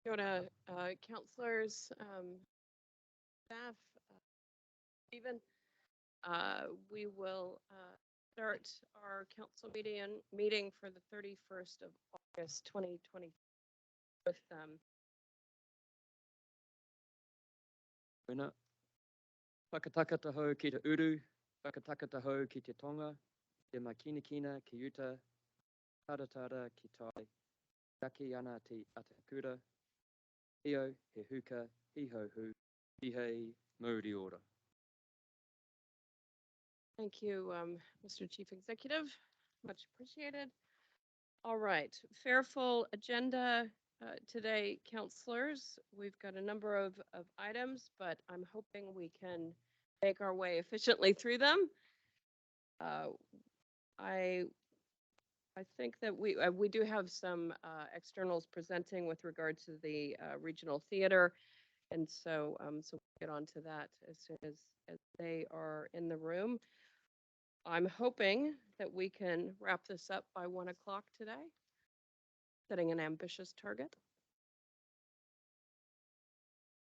Go to counselors, staff, Stephen. We will start our council meeting for the 31st of August 2020 with Tēnā. Whakataka tahau ki te uru, whakataka tahau ki te tonga, te makinikina ki uta, taratara ki tai, yaki ana te atakura, io he huka, he ho hu, he hei, Māori ora. Thank you, Mr. Chief Executive. Much appreciated. All right, fair full agenda today, counselors. We've got a number of items, but I'm hoping we can make our way efficiently through them. I think that we do have some externals presenting with regard to the regional theater, and so we'll get on to that as soon as they are in the room. I'm hoping that we can wrap this up by 1 o'clock today, setting an ambitious target.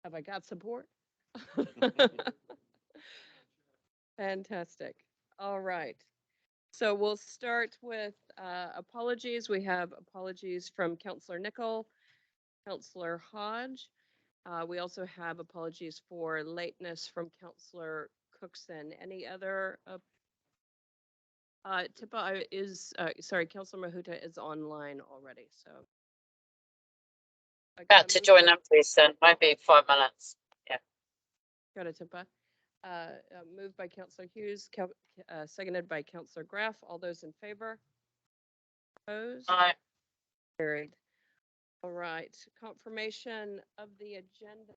Have I got support? Fantastic. All right. So we'll start with apologies. We have apologies from Councillor Nicol, Councillor Hodge. We also have apologies for lateness from Councillor Cookson. Any other? Tipa is, sorry, Councillor Mahuta is online already, so. To join them, please, then. Might be 5 minutes. Yeah. Got it, Tipa. Moved by Councillor Hughes, seconded by Councillor Graff. All those in favor? Opposed? Aye. Carried. All right. Confirmation of the agenda.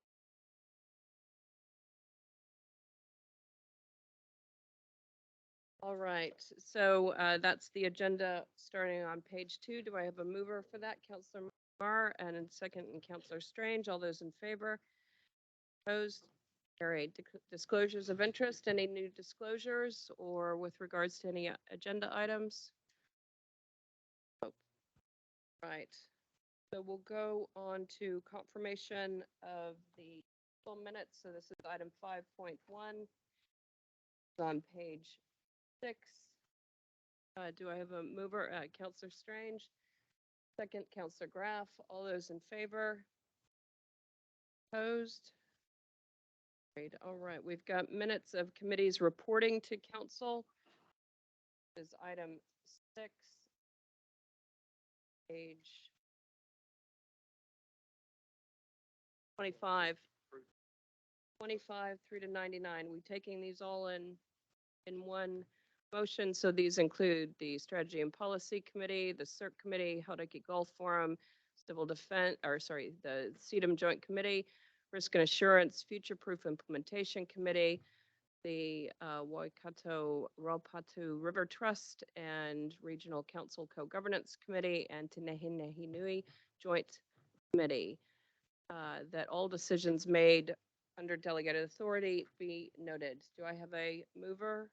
All right. So that's the agenda starting on page 2. Do I have a mover for that? Councillor Marr, and in second, and Councillor Strange. All those in favor? Opposed? Carried. Disclosures of interest. Any new disclosures or with regards to any agenda items? Oh. Right. So we'll go on to confirmation of the full minutes. So this is item 5.1 on page 6. Do I have a mover? Councillor Strange. Second, Councillor Graff. All those in favor? Opposed? Great. All right. We've got minutes of committees reporting to council. This is item 6, page 25 through to 99. We're taking these all in one motion. So these include the Strategy and Policy Committee, the CERC Committee, Hauraki Gulf Forum, Civil Defense, the CEDAM Joint Committee, Risk and Assurance, Future Proof Implementation Committee, the Waikato Raupatu River Trust and Regional Council Co-Governance Committee, and to Nehenehenui Joint Committee. That all decisions made under delegated authority be noted. Do I have a mover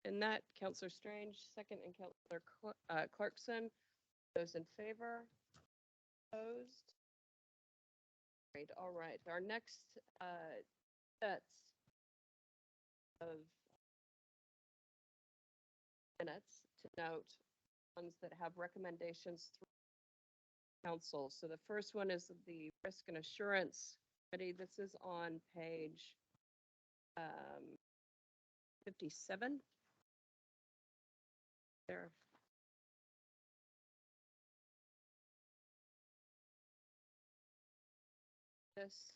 in that? Councillor Strange, second, and Councillor Clarkson. Those in favor? Opposed? Great. All right. Our next sets of minutes to note ones that have recommendations through council. So the first one is the Risk and Assurance Committee. This is on page 57. There. This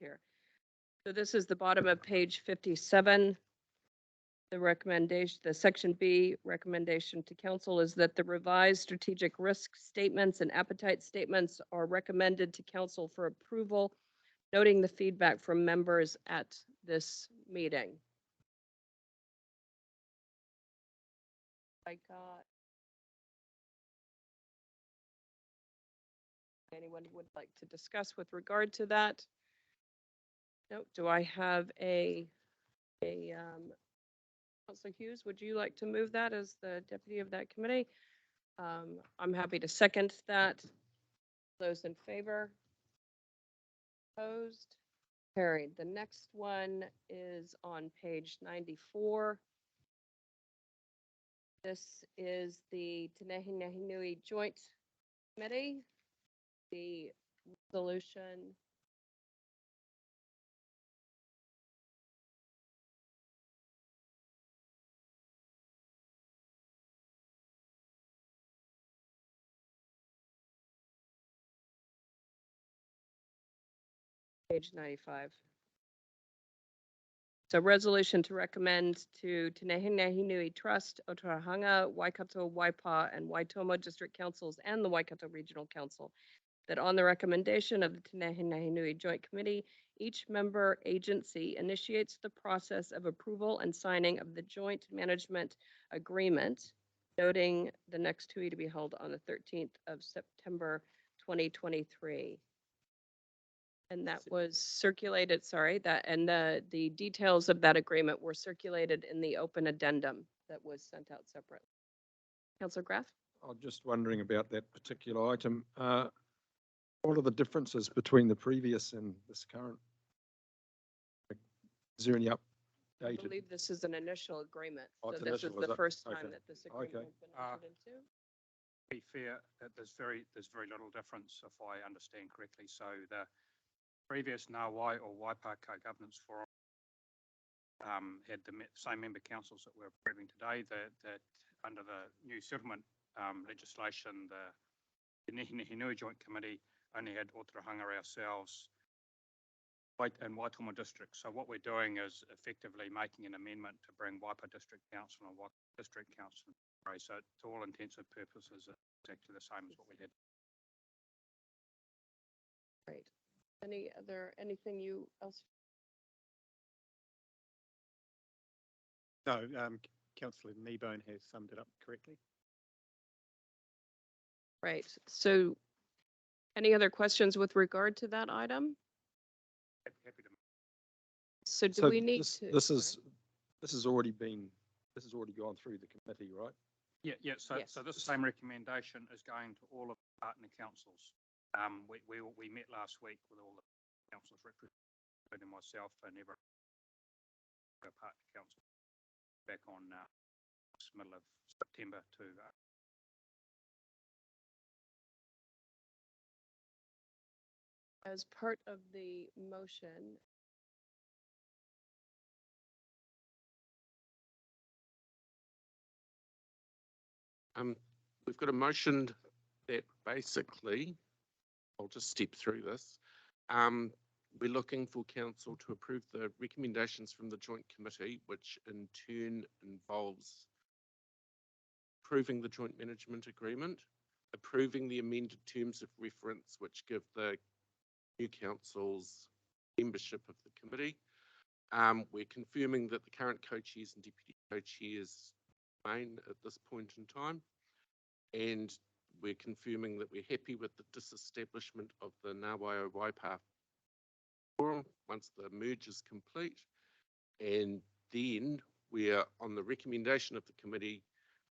here. So this is the bottom of page 57. The recommendation, the section B recommendation to council is that the revised strategic risk statements and appetite statements are recommended to council for approval, noting the feedback from members at this meeting. I got. Anyone would like to discuss with regard to that? No. Do I have a Councillor Hughes, would you like to move that as the deputy of that committee? I'm happy to second that. Those in favor? Opposed? Carried. The next one is on page 94. This is the Nehenehenui Joint Committee. The resolution. Page 95. So resolution to recommend to Te Nehenehenui Trust, Otahanga, Waikato, Waipa, and Waitomo District Councils and the Waikato Regional Council that on the recommendation of the Te Nehenehenui Joint Committee, each member agency initiates the process of approval and signing of the joint management agreement, noting the next TUI to be held on the 13th of September 2023. And that was circulated, sorry, and the details of that agreement were circulated in the open addendum that was sent out separately. Councillor Graff? I'm just wondering about that particular item. What are the differences between the previous and this current? Is there any I updated? believe this is an initial agreement. Oh, So it's this is initial, is the it? first time Okay. that this agreement Okay. has been entered into. Be fair, that there's very little difference if I understand correctly. So the previous Ngāwai or Waipa Co-Governance Forum had the same member councils that we're approving today. That under the new settlement legislation, the Nehenehenui Joint Committee only had Otahanga ourselves and Waitomo District. So what we're doing is effectively making an amendment to bring Waipa District Council and Waikato District Council. So to all intents and purposes, it's exactly the same as what we had. Great. Anything you else? No, Councillor Kneebone has summed it up correctly. Right. So any other questions with regard to that item? Happy to. So do So we need this, to? this has already gone through the committee, right? Yeah. So Yes. this same recommendation is going to all of the partner councils. We met last week with all the councils represented, including myself and every partner council back on middle of September to. As part of the motion. We've got a motion that basically, I'll just step through this. We're looking for council to approve the recommendations from the joint committee, which in turn involves approving the joint management agreement, approving the amended terms of reference, which give the new councils membership of the committee. We're confirming that the current co-chairs and deputy co-chairs remain at this point in time. And we're confirming that we're happy with the disestablishment of the Ngāwai Waipa Forum once the merge is complete. And then we're on the recommendation of the committee,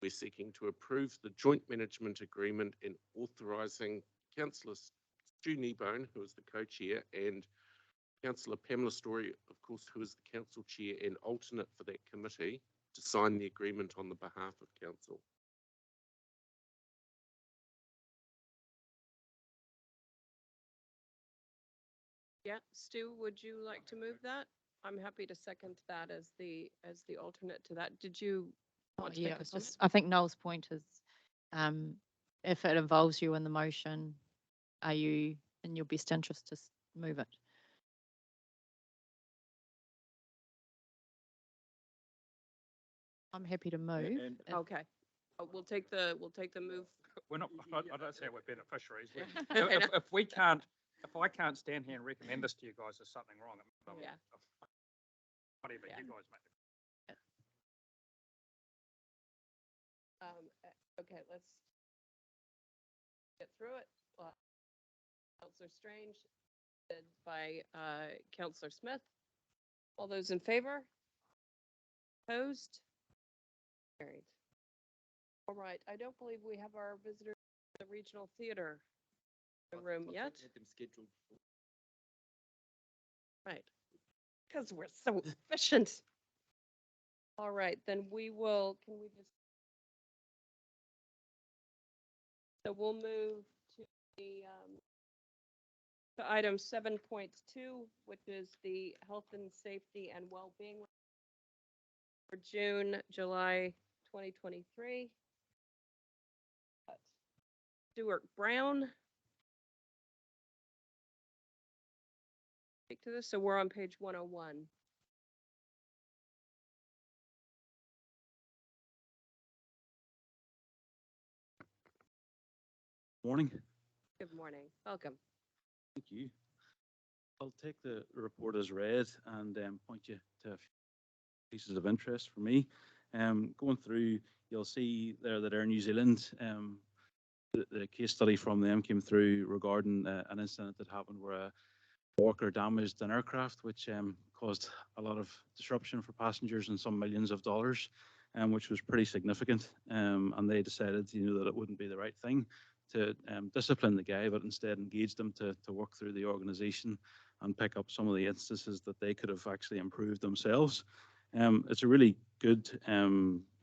we're seeking to approve the joint management agreement and authorising Councillor Stu Kneebone, who is the co-chair, and Councillor Pamela Story, of course, who is the council chair and alternate for that committee, to sign the agreement on the behalf of council. Yeah, Stu, would you like to move that? I'm happy to second that as the alternate to that. Did you want to make a comment? I think Noel's point is, if it involves you in the motion, are you in your best interest to move it? I'm happy to move. Okay. We'll take the move. We're not. I don't say we're beneficiaries. If I can't stand here and recommend this to you guys, there's something wrong. Yeah. Whatever you guys make. Okay, let's get through it. Councillor Strange, led by Councillor Smith. All those in favor? Opposed? Carried. All right, I don't believe we have our visitors to the regional theater in the room yet. Had them scheduled for- Right, because we're so efficient. All right, then we will, can we just? So we'll move to the, to item 7.2, which is the health and safety and well-being for June, July 2023. Stuart Brown. Speak to this, so we're on page 101. Morning. Good morning, welcome. Thank you. I'll take the report as read and point you to a few pieces of interest for me. Going through, you'll see there that Air New Zealand, the case study from them came through regarding an incident that happened where a worker damaged an aircraft, which caused a lot of disruption for passengers and some millions of dollars, which was pretty significant. And they decided, that it wouldn't be the right thing to discipline the guy, but instead engage them to work through the organization and pick up some of the instances that they could have actually improved themselves. It's a really good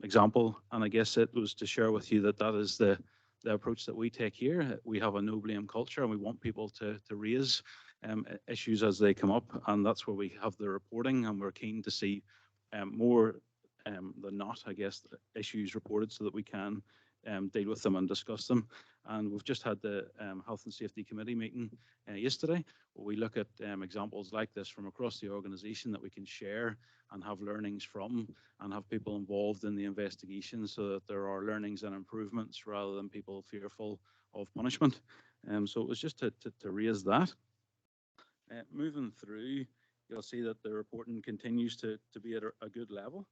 example, and I guess it was to share with you that that is the approach that we take here. We have a no blame culture, and we want people to raise issues as they come up, and that's where we have the reporting, and we're keen to see more than not, I guess, issues reported so that we can deal with them and discuss them. And we've just had the Health and Safety Committee meeting yesterday, where we look at examples like this from across the organisation that we can share and have learnings from, and have people involved in the investigation so that there are learnings and improvements rather than people fearful of punishment. So it was just to raise that. Moving through, you'll see that the reporting continues to be at a good level.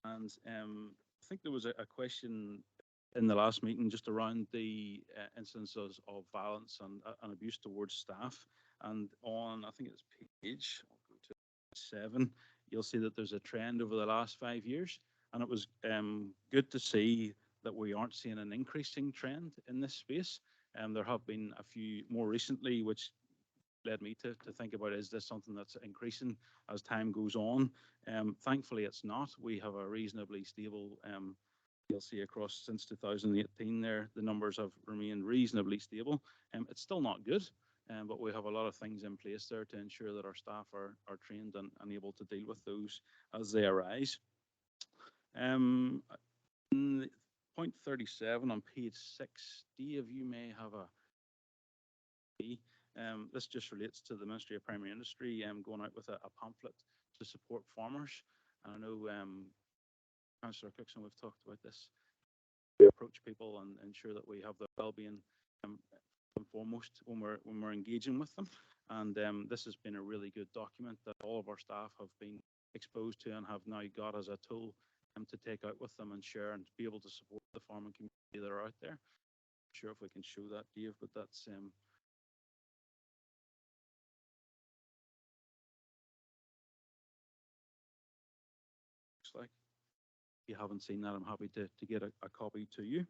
And I think there was a question in the last meeting just around the instances of violence and abuse towards staff. And on, I think it's page, I'll go to 7, you'll see that there's a trend over the last 5 years. And it was good to see that we aren't seeing an increasing trend in this space. There have been a few more recently, which led me to think about, is this something that's increasing as time goes on? Thankfully, it's not. We have a reasonably stable, you'll see across since 2018 there, the numbers have remained reasonably stable. It's still not good, but we have a lot of things in place there to ensure that our staff are trained and able to deal with those as they arise. Point 37 on page 6, Dave, you may have a this just relates to the Ministry of Primary Industry going out with a pamphlet to support farmers. And I know Councillor Cookson, we've talked about this. We approach people and ensure that we have their well-being foremost when we're engaging with them. And this has been a really good document that all of our staff have been exposed to and have now got as a tool to take out with them and share and be able to support the farming community that are out there. I'm sure if we can show that, Dave, but that's like. If you haven't seen that, I'm happy to get a copy to you.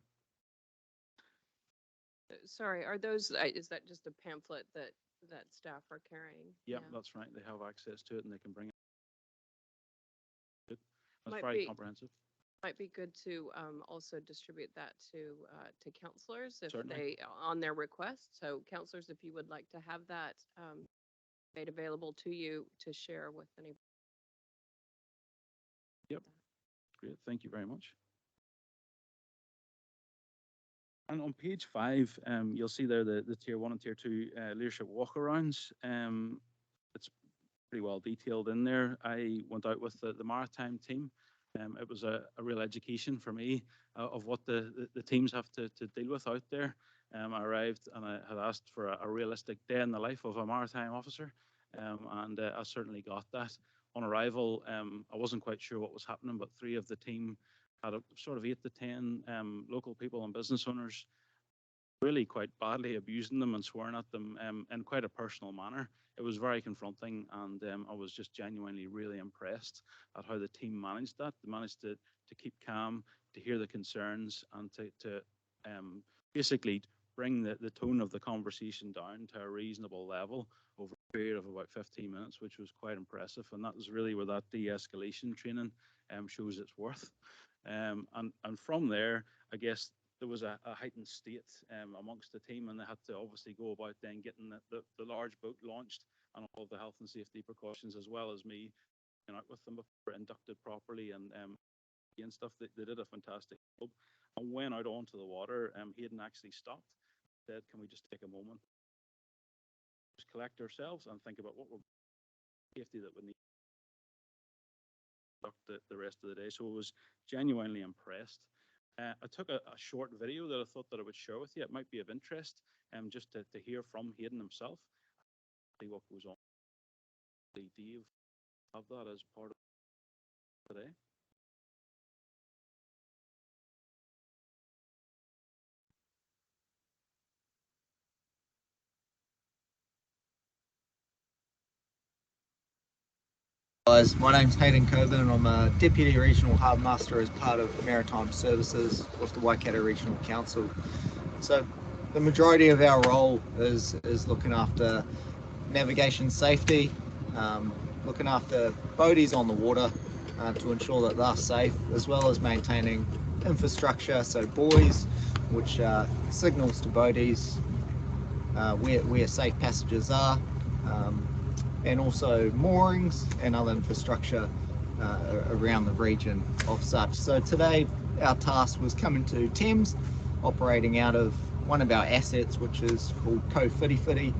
Sorry, are those, is that just a pamphlet that staff are carrying? Yeah, that's right. They have access to it and they can bring it. That's Might very be- comprehensive. Might be good to also distribute that to councillors if Certainly. they, on their request. So councillors, if you would like to have that made available to you to share with any. Yep. Great. Thank you very much. And on page 5, you'll see there the tier 1 and tier 2 leadership walkarounds. It's pretty well detailed in there. I went out with the maritime team. It was a real education for me of what the teams have to deal with out there. I arrived and I had asked for a realistic day in the life of a maritime officer, and I certainly got that. On arrival, I wasn't quite sure what was happening, but 3 of the team had a sort of 8 to 10 local people and business owners really quite badly abusing them and swearing at them in quite a personal manner. It was very confronting, and I was just genuinely really impressed at how the team managed that. They managed to keep calm, to hear the concerns, and to basically bring the tone of the conversation down to a reasonable level over a period of about 15 minutes, which was quite impressive. And that was really where that de-escalation training shows its worth. And from there, I guess there was a heightened state amongst the team, and they had to obviously go about then getting the large boat launched and all the health and safety precautions, as well as me out with them before inducted properly and stuff. They did a fantastic job. And when out onto the water, Hayden actually stopped, said, "Can we just take a moment, just collect ourselves and think about what we're safety that we need the rest of the day?" So I was genuinely impressed. I took a short video that I thought that I would share with you. It might be of interest, just to hear from Hayden himself, see what goes on. Do you have that as part of today? Guys, my name's Hayden Coburn and I'm a Deputy Regional Harbour Master as part of Maritime Services with the Waikato Regional Council. So the majority of our role is looking after navigation safety, looking after boaties on the water to ensure that they're safe, as well as maintaining infrastructure, so buoys, which signals to boaties where safe passages are, and also moorings and other infrastructure around the region of such. So today our task was coming to Thames, operating out of one of our assets, which is called Ko Whiriwhiri,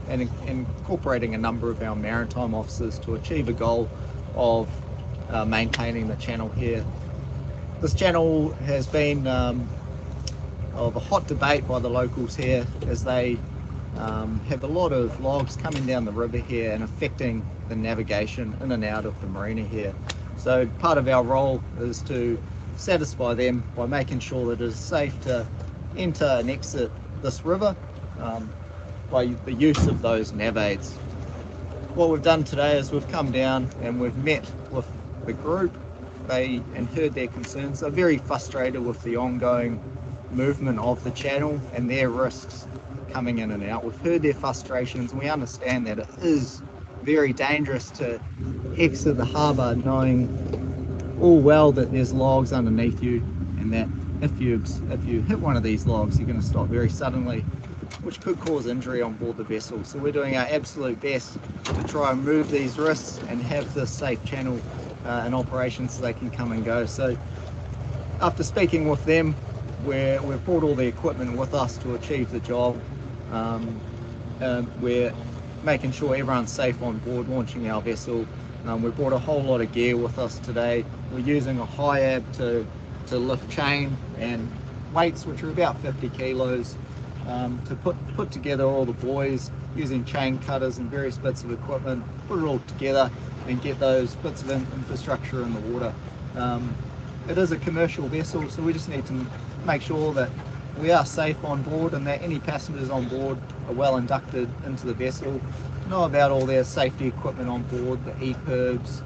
and incorporating a number of our maritime officers to achieve a goal of maintaining the channel here. This channel has been of a hot debate by the locals here, as they have a lot of logs coming down the river here and affecting the navigation in and out of the marina here. So part of our role is to satisfy them by making sure that it is safe to enter and exit this river by the use of those nav aids. What we've done today is we've come down and we've met with the group and heard their concerns. They're very frustrated with the ongoing movement of the channel and their risks coming in and out. We've heard their frustrations, and we understand that it is very dangerous to exit the harbour knowing all well that there's logs underneath you, and that if you hit one of these logs, you're going to stop very suddenly, which could cause injury on board the vessel. So we're doing our absolute best to try and remove these risks and have this safe channel in operation so they can come and go. So after speaking with them, we've brought all the equipment with us to achieve the job. We're making sure everyone's safe on board launching our vessel. We brought a whole lot of gear with us today. We're using a HIAB to lift chain and weights, which are about 50 kilos, to put together all the buoys, using chain cutters and various bits of equipment, put it all together and get those bits of infrastructure in the water. It is a commercial vessel, so we just need to make sure that we are safe on board and that any passengers on board are well inducted into the vessel, know about all their safety equipment on board, the EPIRBs,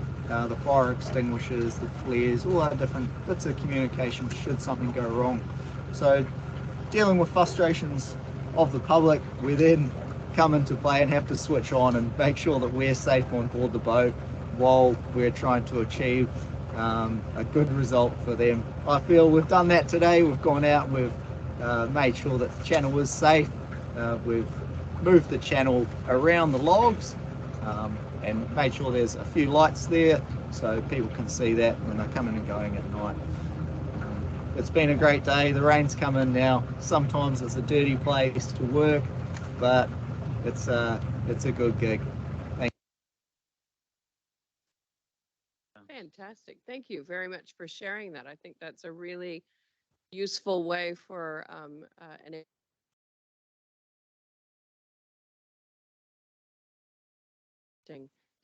the fire extinguishers, the flares, all our different bits of communication should something go wrong. So dealing with frustrations of the public, we then come into play and have to switch on and make sure that we're safe on board the boat while we're trying to achieve a good result for them. I feel we've done that today. We've gone out, we've made sure that the channel is safe. We've moved the channel around the logs and made sure there's a few lights there so people can see that when they're coming and going at night. It's been a great day. The rain's come in now. Sometimes it's a dirty place to work, but it's a good gig. Thank you. Fantastic. Thank you very much for sharing that. I think that's a really useful way for an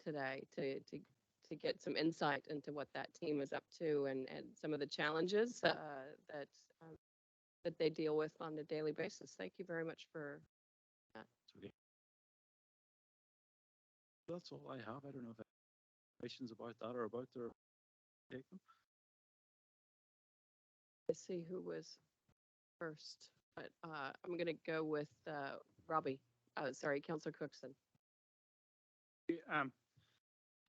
today to get some insight into what that team is up to and some of the challenges that that they deal with on a daily basis. Thank you very much for that. Okay. That's all I have. I don't know if questions about that or about their take them. Let's see who was first, but I'm going to go with Robbie. Sorry, Councillor Cookson.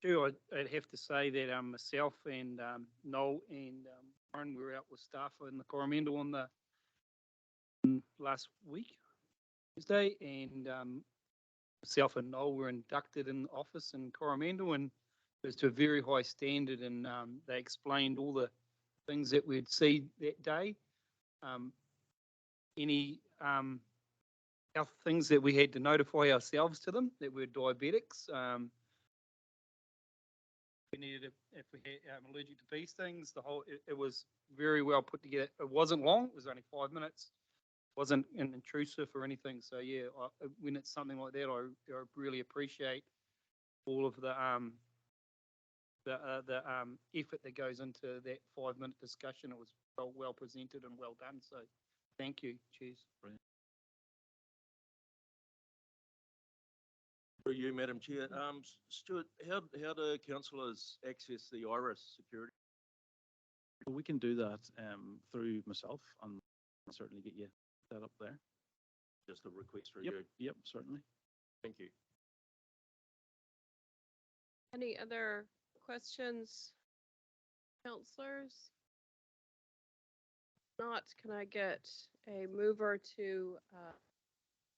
Sure, I'd have to say that myself and Noel and Warren were out with staff in the Coromandel on the last week, Tuesday, and myself and Noel were inducted in office in Coromandel, and it was to a very high standard, and they explained all the things that we'd see that day. Any health things that we had to notify ourselves to them, that we're diabetics. We needed, if we had allergic to these things, it was very well put together. It wasn't long, it was only 5 minutes. It wasn't intrusive or anything. So yeah, when it's something like that, I really appreciate all of the effort that goes into that 5-minute discussion. It was well presented and well done. So thank you. Cheers. Brilliant. For you, Madam Chair. Stuart, how do councillors access the IRIS security? Well, we can do that through myself and I'll certainly get you set up there. Just a request for Yep, you. yep, certainly. Thank you. Any other questions, councillors? Not, can I get a mover to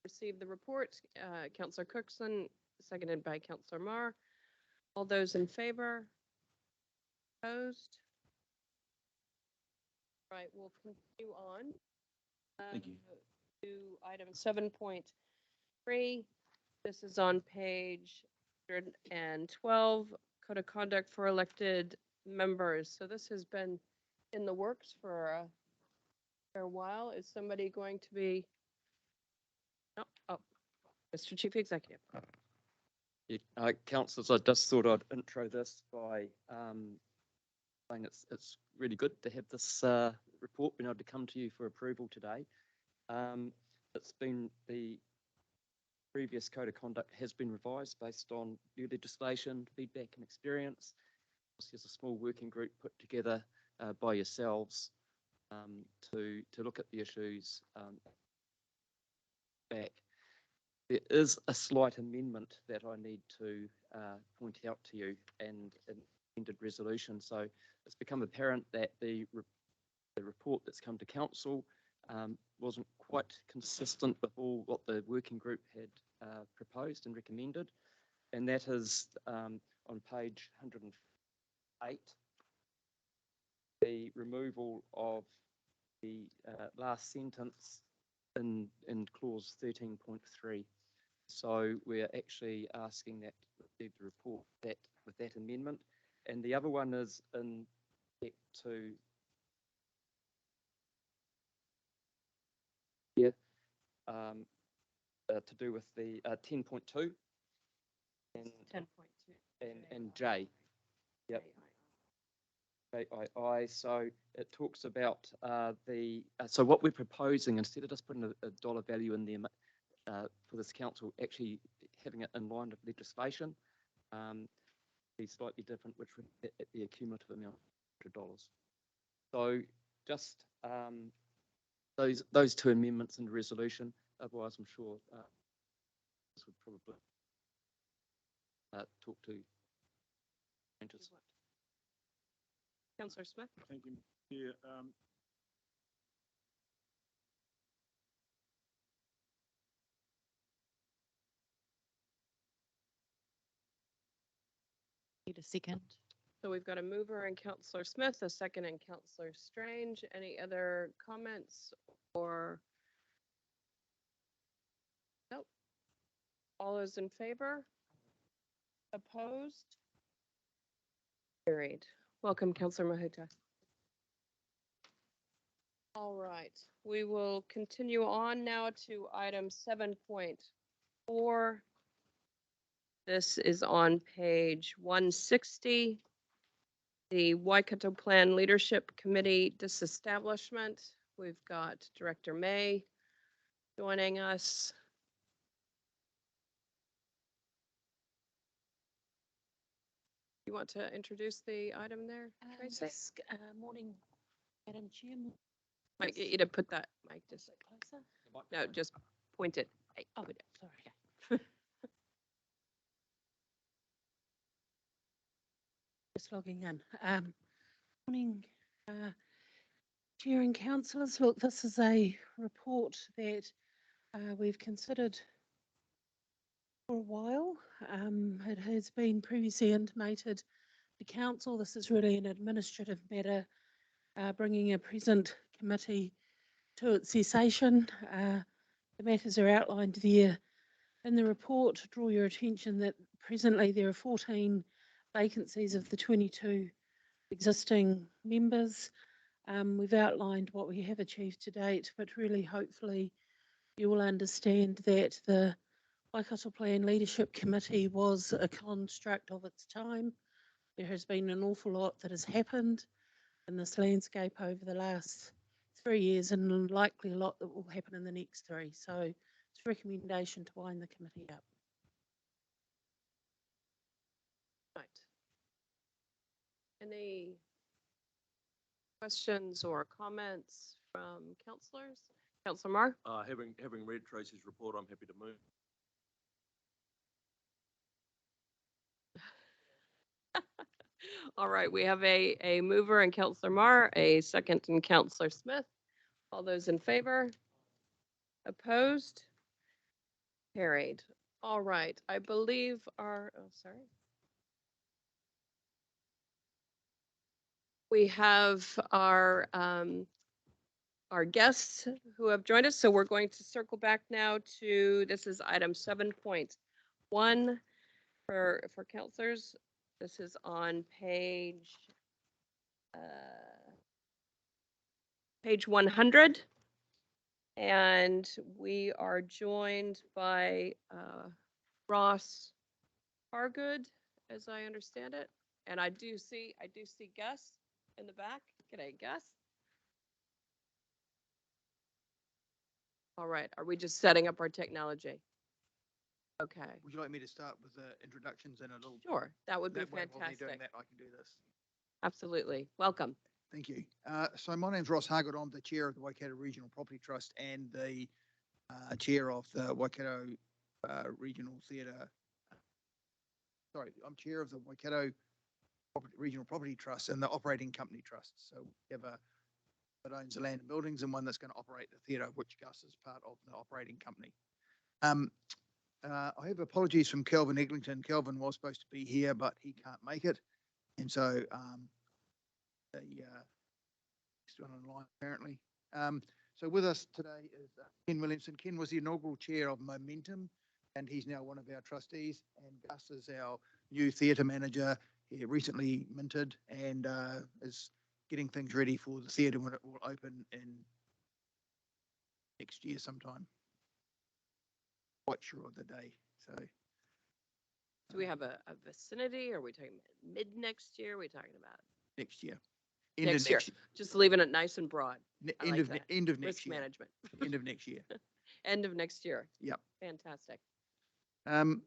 receive the report? Councillor Cookson, seconded by Councillor Marr. All those in favor? Opposed? Right, we'll continue on. Thank you. To item 7.3. This is on page 112, Code of Conduct for Elected Members. So this has been in the works for a while. Is somebody going to be? No. Oh, Mr. Chief Executive. Yeah, councillors, I just thought I'd intro this by saying it's really good to have this report being able to come to you for approval today. It's been the previous code of conduct has been revised based on new legislation, feedback and experience. There's a small working group put together by yourselves to look at the issues back. There is a slight amendment that I need to point out to you and an amended resolution. So it's become apparent that the report that's come to council wasn't quite consistent with all what the working group had proposed and recommended. And that is on page 108, the removal of the last sentence in clause 13.3. So we're actually asking that the report that with that amendment, and the other one is in back to here to do with the 10.2 and 10.2 and J. Yep. JII. So it talks about so what we're proposing, instead of just putting a dollar value in there for this council, actually having it in line with legislation, be slightly different, which would be at the accumulative amount of $100. So just those two amendments in the resolution. Otherwise, I'm sure this would probably talk to changes. Councillor Smith. Thank you. Yeah, Need a second. So we've got a mover in Councillor Smith, a second in Councillor Strange. Any other comments or? Nope. All those in favor? Opposed? Carried. Welcome, Councillor Mahuta. All right, we will continue on now to item 7.4. This is on page 160. The Waikato Plan Leadership Committee disestablishment. we've got Director May joining us. You want to introduce the item there, Tracy? Yes, morning, Madam Chair. Might get you to put that mic just Closer. no, just point it. Hey, Oh, put it. sorry. Just logging in. Morning, Chair and councillors. Look, this is a report that we've considered for a while. It has been previously intimated to council. This is really an administrative matter, bringing a present committee to its cessation. The matters are outlined there in the report. Draw your attention that presently there are 14 vacancies of the 22 existing members. We've outlined what we have achieved to date, but really hopefully you will understand that the Waikato Plan Leadership Committee was a construct of its time. There has been an awful lot that has happened in this landscape over the last 3 years, and likely a lot that will happen in the next 3. So it's a recommendation to wind the committee up. Right. Any questions or comments from councillors? Councillor Marr? Having read Tracy's report, I'm happy to move. All right, we have a mover in Councillor Marr, a second in Councillor Smith. All those in favor? Opposed? Carried. All right, I believe sorry. We have our guests who have joined us, so we're going to circle back now to, this is item 7.1 for councillors. This is on page 100. And we are joined by Ross Hargood, as I understand it. And I do see Gus in the back. G'day, Gus. All right, are we just setting up our technology? Okay. Would you like me to start with the introductions and a little? Sure, that would be That way, while they're fantastic. doing that, I can do this. Absolutely. Welcome. Thank you. So my name's Ross Hargood. I'm the chair of the Waikato Regional Property Trust and the chair of the Waikato Regional Theatre. Sorry, I'm chair of the Waikato Regional Property Trust and the operating company trust. So we have a that owns the land and buildings and one that's going to operate the theatre, which Gus is part of the operating company. I have apologies from Kelvin Eglinton. Kelvin was supposed to be here, but he can't make it. And so the next one online apparently. So with us today is Ken Williamson. Ken was the inaugural chair of Momentum, and he's now one of our trustees. And Gus is our new theatre manager. He recently minted and is getting things ready for the theatre when it will open in next year sometime. Quite sure of the day. So Do we have a vicinity? Are we talking about mid next year? Are we talking about next year. next year? Just leaving it nice and broad. I End like of that. end of next Risk year. management. End of next year. End of next year. Yep. Fantastic. And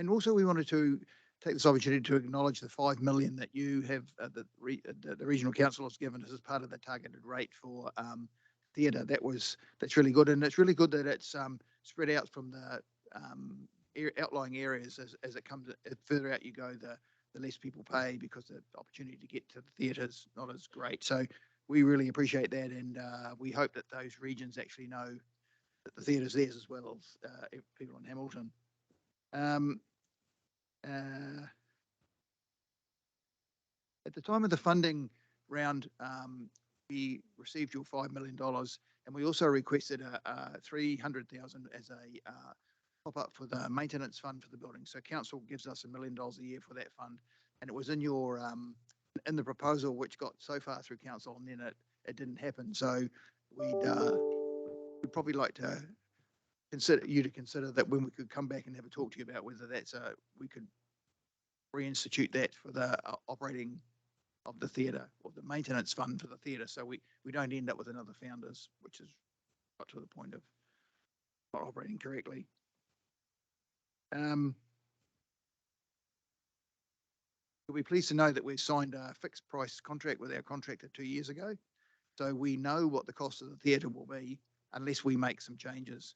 also we wanted to take this opportunity to acknowledge the 5 million that you have, the regional council has given us as part of the targeted rate for theatre. That's really good, and it's really good that it's spread out from the outlying areas as it comes further out you go. The less people pay because the opportunity to get to the theatre is not as great. So we really appreciate that, and we hope that those regions actually know that the theatre is theirs as well as people in Hamilton. At the time of the funding round, we received your $5 million, and we also requested a 300,000 as a top up for the maintenance fund for the building. So council gives us $1 million a year for that fund, and it was in your in the proposal which got so far through council, and then it didn't happen. So we'd probably like to consider that when we could come back and have a talk to you about whether that's we could reinstitute that for the operating of the theatre, or the maintenance fund for the theatre, so we don't end up with another founders, which is got to the point of not operating correctly. You'll be pleased to know that we signed a fixed price contract with our contractor 2 years ago. So we know what the cost of the theatre will be unless we make some changes.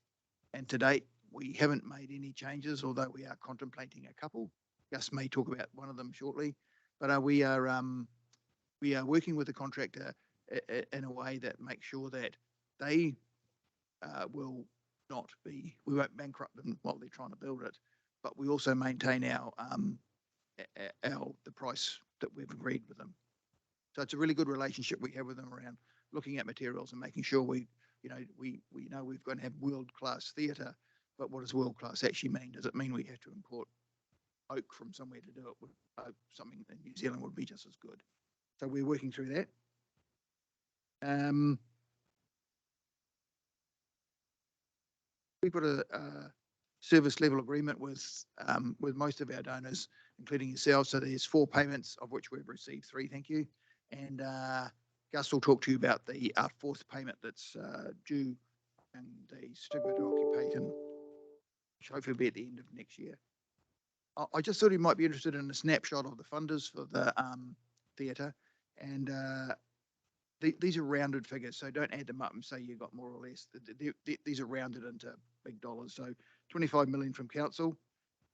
And to date, we haven't made any changes, although we are contemplating a couple. Gus may talk about one of them shortly, but we are working with the contractor in a way that makes sure that they will not be, we won't bankrupt them while they're trying to build it, but we also maintain the price that we've agreed with them. So it's a really good relationship we have with them around looking at materials and making sure we know we've got to have world-class theatre, but what does world-class actually mean? Does it mean we have to import oak from somewhere to do it? Something in New Zealand would be just as good. So we're working through that. We've got a service level agreement with most of our donors, including yourselves. So there's 4 payments, of which we've received 3, thank you. And Gus will talk to you about the 4th payment that's due, and the certificate of occupation, which hopefully will be at the end of next year. I just thought you might be interested in a snapshot of the funders for the theatre, and these are rounded figures, so don't add them up and say you got more or less. These are rounded into big dollars. So 25 million from council,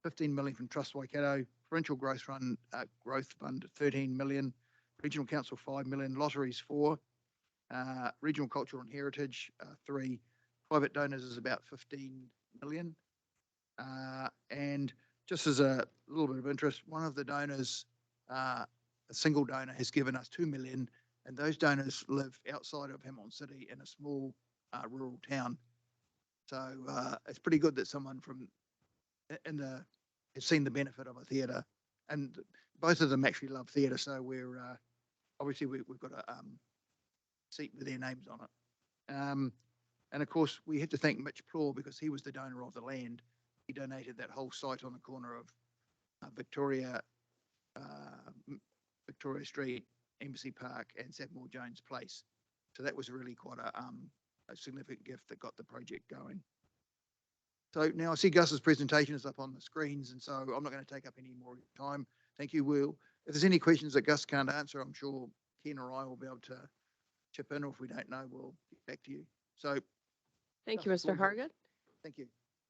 15 million from Trust Waikato, Provincial Growth Fund 13 million, Regional Council 5 million, Lotteries 4, Regional Cultural and Heritage 3, private donors is about 15 million. And just as a little bit of interest, one of the donors, a single donor, has given us 2 million, and those donors live outside of Hamilton City in a small rural town. So it's pretty good that someone from has seen the benefit of a theatre, and both of them actually love theatre. So we're obviously we've got a seat with their names on it. And of course, we had to thank Mitch Plaw because he was the donor of the land. He donated that whole site on the corner of Victoria Street, Embassy Park, and Saffmore Jones Place. So that was really quite a significant gift that got the project going. So now I see Gus's presentation is up on the screens, and so I'm not going to take up any more time. Thank you, Will. If there's any questions that Gus can't answer, I'm sure Ken or I will be able to chip in, or if we don't know, we'll get back to you. So Thank you, Mr. Hargett. thank you.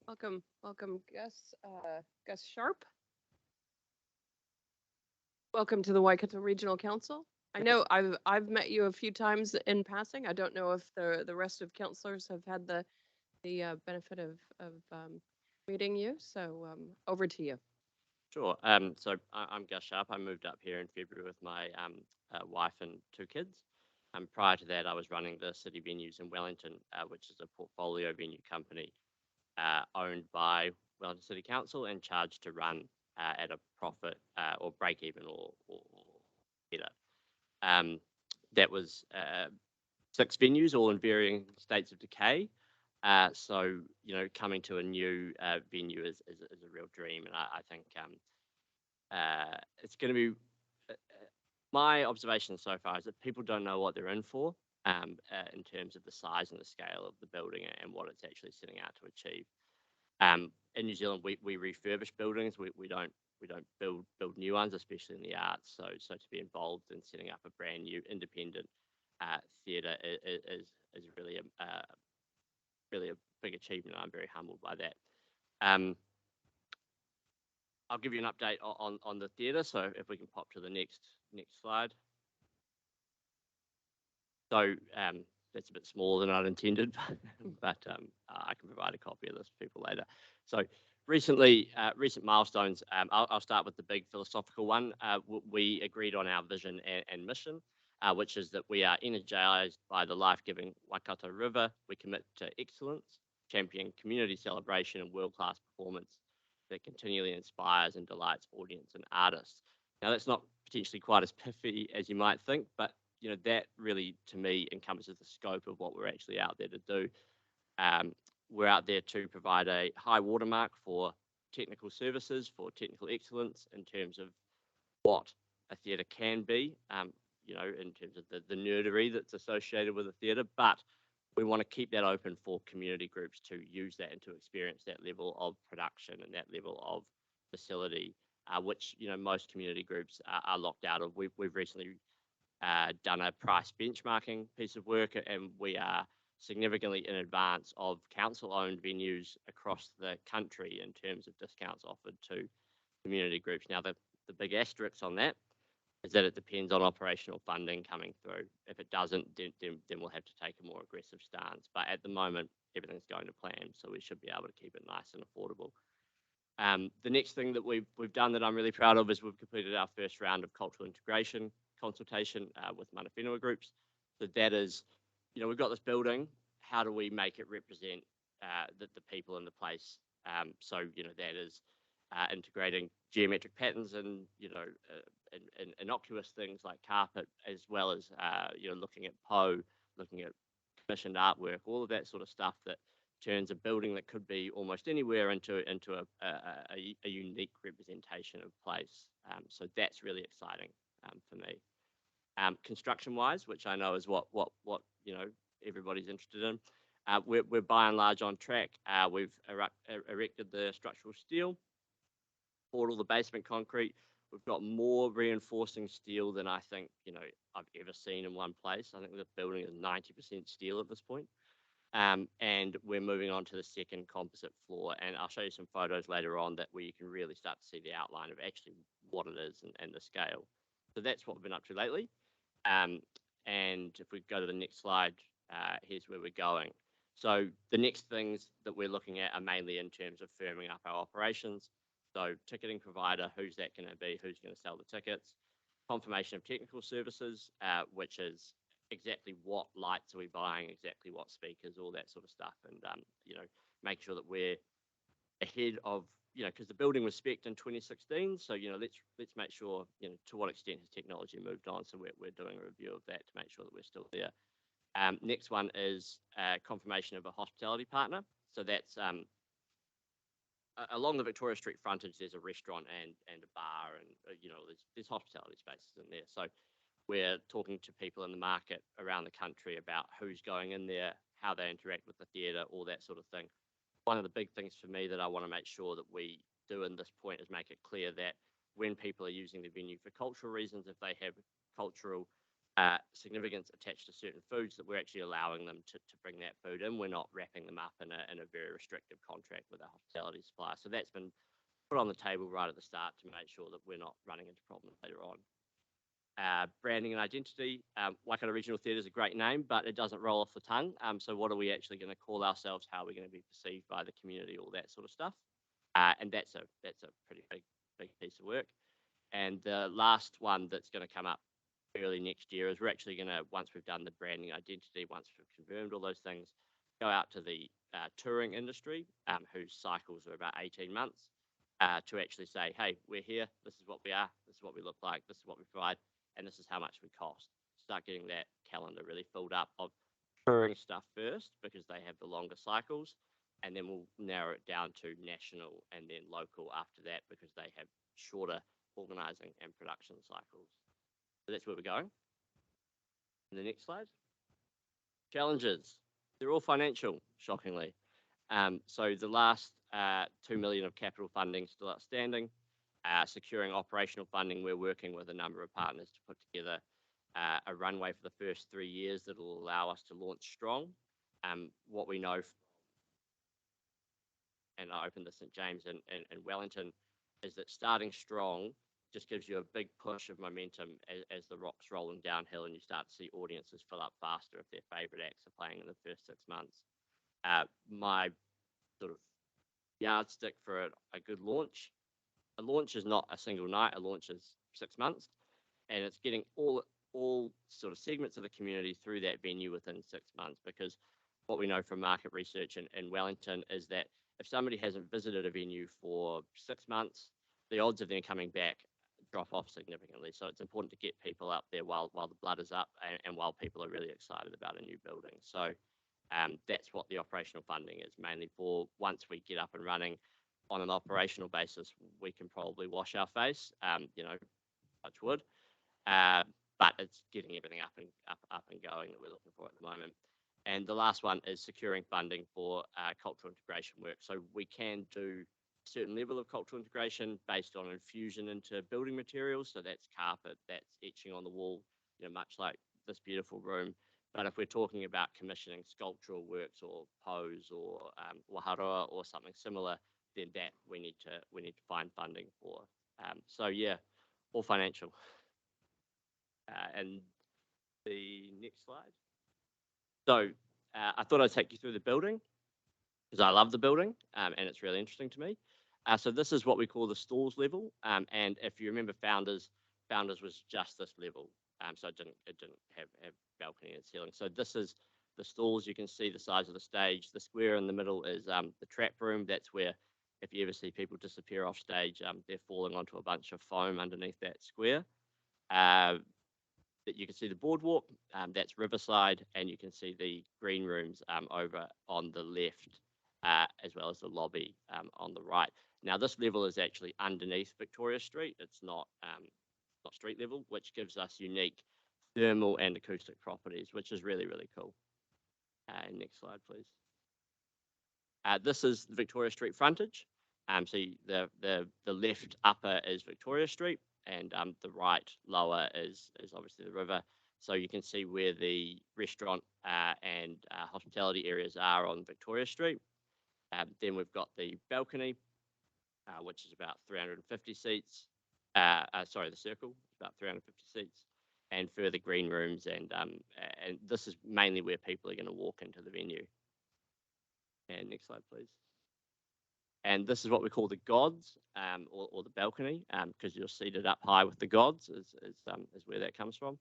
Welcome, Gus. Gus Sharp. Welcome to the Waikato Regional Council. I know I've met you a few times in passing. I don't know if the rest of councillors have had the benefit of meeting you. So over to you. Sure. So I'm Gus Sharp. I moved up here in February with my wife and 2 kids. Prior to that, I was running the city venues in Wellington, which is a portfolio venue company owned by Wellington City Council and charged to run at a profit or break even or better. That was 6 venues, all in varying states of decay. So, coming to a new venue is a real dream. And I think it's going to be, my observation so far is that people don't know what they're in for in terms of the size and the scale of the building and what it's actually setting out to achieve. In New Zealand, we refurbish buildings. We don't build new ones, especially in the arts. So to be involved in setting up a brand new independent theatre is really a big achievement. I'm very humbled by that. I'll give you an update on the theatre. So if we can pop to the next slide. So that's a bit smaller than I'd intended, but I can provide a copy of this for people later. So recent milestones. I'll start with the big philosophical one. We agreed on our vision and mission, which is that we are energized by the life-giving Waikato River. We commit to excellence, champion community celebration and world-class performance that continually inspires and delights audience and artists. Now, that's not potentially quite as pithy as you might think, but that really, to me, encompasses the scope of what we're actually out there to do. We're out there to provide a high watermark for technical services, for technical excellence in terms of what a theatre can be, you know, in terms of the nerdery that's associated with the theatre, but we want to keep that open for community groups to use that and to experience that level of production and that level of facility, which, you know, most community groups are locked out of. We've recently done a price benchmarking piece of work, and we are significantly in advance of council-owned venues across the country in terms of discounts offered to community groups. Now, the big asterisk on that is that it depends on operational funding coming through. If it doesn't, then we'll have to take a more aggressive stance. But at the moment, everything's going to plan, so we should be able to keep it nice and affordable. The next thing that we've done that I'm really proud of is we've completed our first round of cultural integration consultation with mana whenua groups. So that is, you know, we've got this building, how do we make it represent the people in the place? So, you know, that is integrating geometric patterns and, you know, and innocuous things like carpet, as well as, you know, looking at looking at commissioned artwork, all of that sort of stuff that turns a building that could be almost anywhere into a unique representation of place. So that's really exciting for me. Construction-wise, which I know is what you know everybody's interested in, we're by and large on track. We've erected the structural steel, poured all the basement concrete. We've got more reinforcing steel than I think, you know, I've ever seen in one place. I think the building is 90% steel at this point. And we're moving on to the second composite floor, and I'll show you some photos later on where you can really start to see the outline of actually what it is and the scale. So that's what we've been up to lately. And if we go to the next slide, here's where we're going. So the next things that we're looking at are mainly in terms of firming up our operations. So ticketing provider, who's that going to be? Who's going to sell the tickets? Confirmation of technical services, which is exactly what lights are we buying, exactly what speakers, all that sort of stuff, and you know, make sure that we're ahead of, you know, because the building was spec'd in 2016, so, you know, let's make sure, you know, to what extent has technology moved on. So we're doing a review of that to make sure that we're still there. Next one is confirmation of a hospitality partner. So that's along the Victoria Street frontage. There's a restaurant and a bar, and you know, there's hospitality spaces in there. So we're talking to people in the market around the country about who's going in there, how they interact with the theatre, all that sort of thing. One of the big things for me that I want to make sure that we do in this point is make it clear that when people are using the venue for cultural reasons, if they have cultural significance attached to certain foods, that we're actually allowing them to bring that food in. We're not wrapping them up in a very restrictive contract with our hospitality supplier. So that's been put on the table right at the start to make sure that we're not running into problems later on. Branding and identity. Waikato Regional Theatre is a great name, but it doesn't roll off the tongue. So what are we actually going to call ourselves? How are we going to be perceived by the community? All that sort of stuff. And that's a pretty big piece of work. And the last one that's going to come up early next year is we're actually going to, once we've done the branding identity, once we've confirmed all those things, go out to the touring industry, whose cycles are about 18 months, to actually say, hey, we're here. This is what we are. This is what we look like. This is what we provide. And this is how much we cost. Start getting that calendar really filled up of touring stuff first, because they have the longer cycles, and then we'll narrow it down to national and then local after that, because they have shorter organising and production cycles. So that's where we're going. And the next slide. Challenges. They're all financial, shockingly. So the last 2 million of capital funding still outstanding. Securing operational funding, we're working with a number of partners to put together a runway for the first 3 years that will allow us to launch strong. What we know, and I opened the St. James and Wellington, is that starting strong just gives you a big push of momentum as the rock's rolling downhill, and you start to see audiences fill up faster if their favourite acts are playing in the first 6 months. My sort of yardstick for a good launch. A launch is not a single night. A launch is 6 months, and it's getting all sort of segments of the community through that venue within 6 months. Because what we know from market research in Wellington is that if somebody hasn't visited a venue for 6 months, the odds of them coming back drop off significantly. So it's important to get people up there while the blood is up, and while people are really excited about a new building. So that's what the operational funding is mainly for. Once we get up and running on an operational basis, we can probably wash our face, you know, touch wood. but it's getting everything up and going that we're looking for at the moment. And the last one is securing funding for cultural integration work. So we can do a certain level of cultural integration based on infusion into building materials. So that's carpet, that's etching on the wall, much like this beautiful room. But if we're talking about commissioning sculptural works or pose or wahara or something similar, then that we need to find funding for. So yeah, all financial. And the next slide. So I thought I'd take you through the building because I love the building and it's really interesting to me. So this is what we call the stalls level. And if you remember Founders was just this level. So it didn't have balcony and ceiling. So this is the stalls. You can see the size of the stage. The square in the middle is the trap room. That's where if you ever see people disappear off stage, they're falling onto a bunch of foam underneath that square. That you can see the boardwalk, that's Riverside, and you can see the green rooms over on the left, as well as the lobby on the right. Now this level is actually underneath Victoria Street. It's not street level, which gives us unique thermal and acoustic properties, which is really, really cool. Next slide, please. This is the Victoria Street frontage. So the left upper is Victoria Street, and the right lower is obviously the river. So you can see where the restaurant and hospitality areas are on Victoria Street. Then we've got the balcony, which is about 350 seats. Sorry, the circle is about 350 seats, and further green rooms, and this is mainly where people are going to walk into the venue. And next slide, please. And this is what we call the gods, or the balcony, because you're seated up high with the gods, is where that comes from.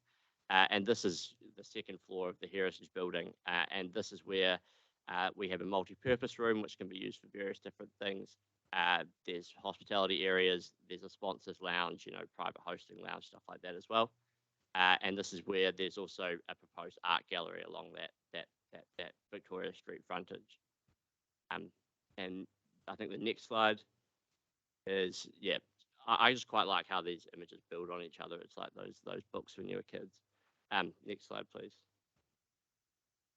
And this is the second floor of the heritage building, and this is where we have a multi-purpose room which can be used for various different things. There's hospitality areas, there's a sponsors lounge, private hosting lounge, stuff like that as well. And this is where there's also a proposed art gallery along that Victoria Street frontage. And I think the next slide is, yeah, I just quite like how these images build on each other. It's like those books when you were kids. Next slide, please.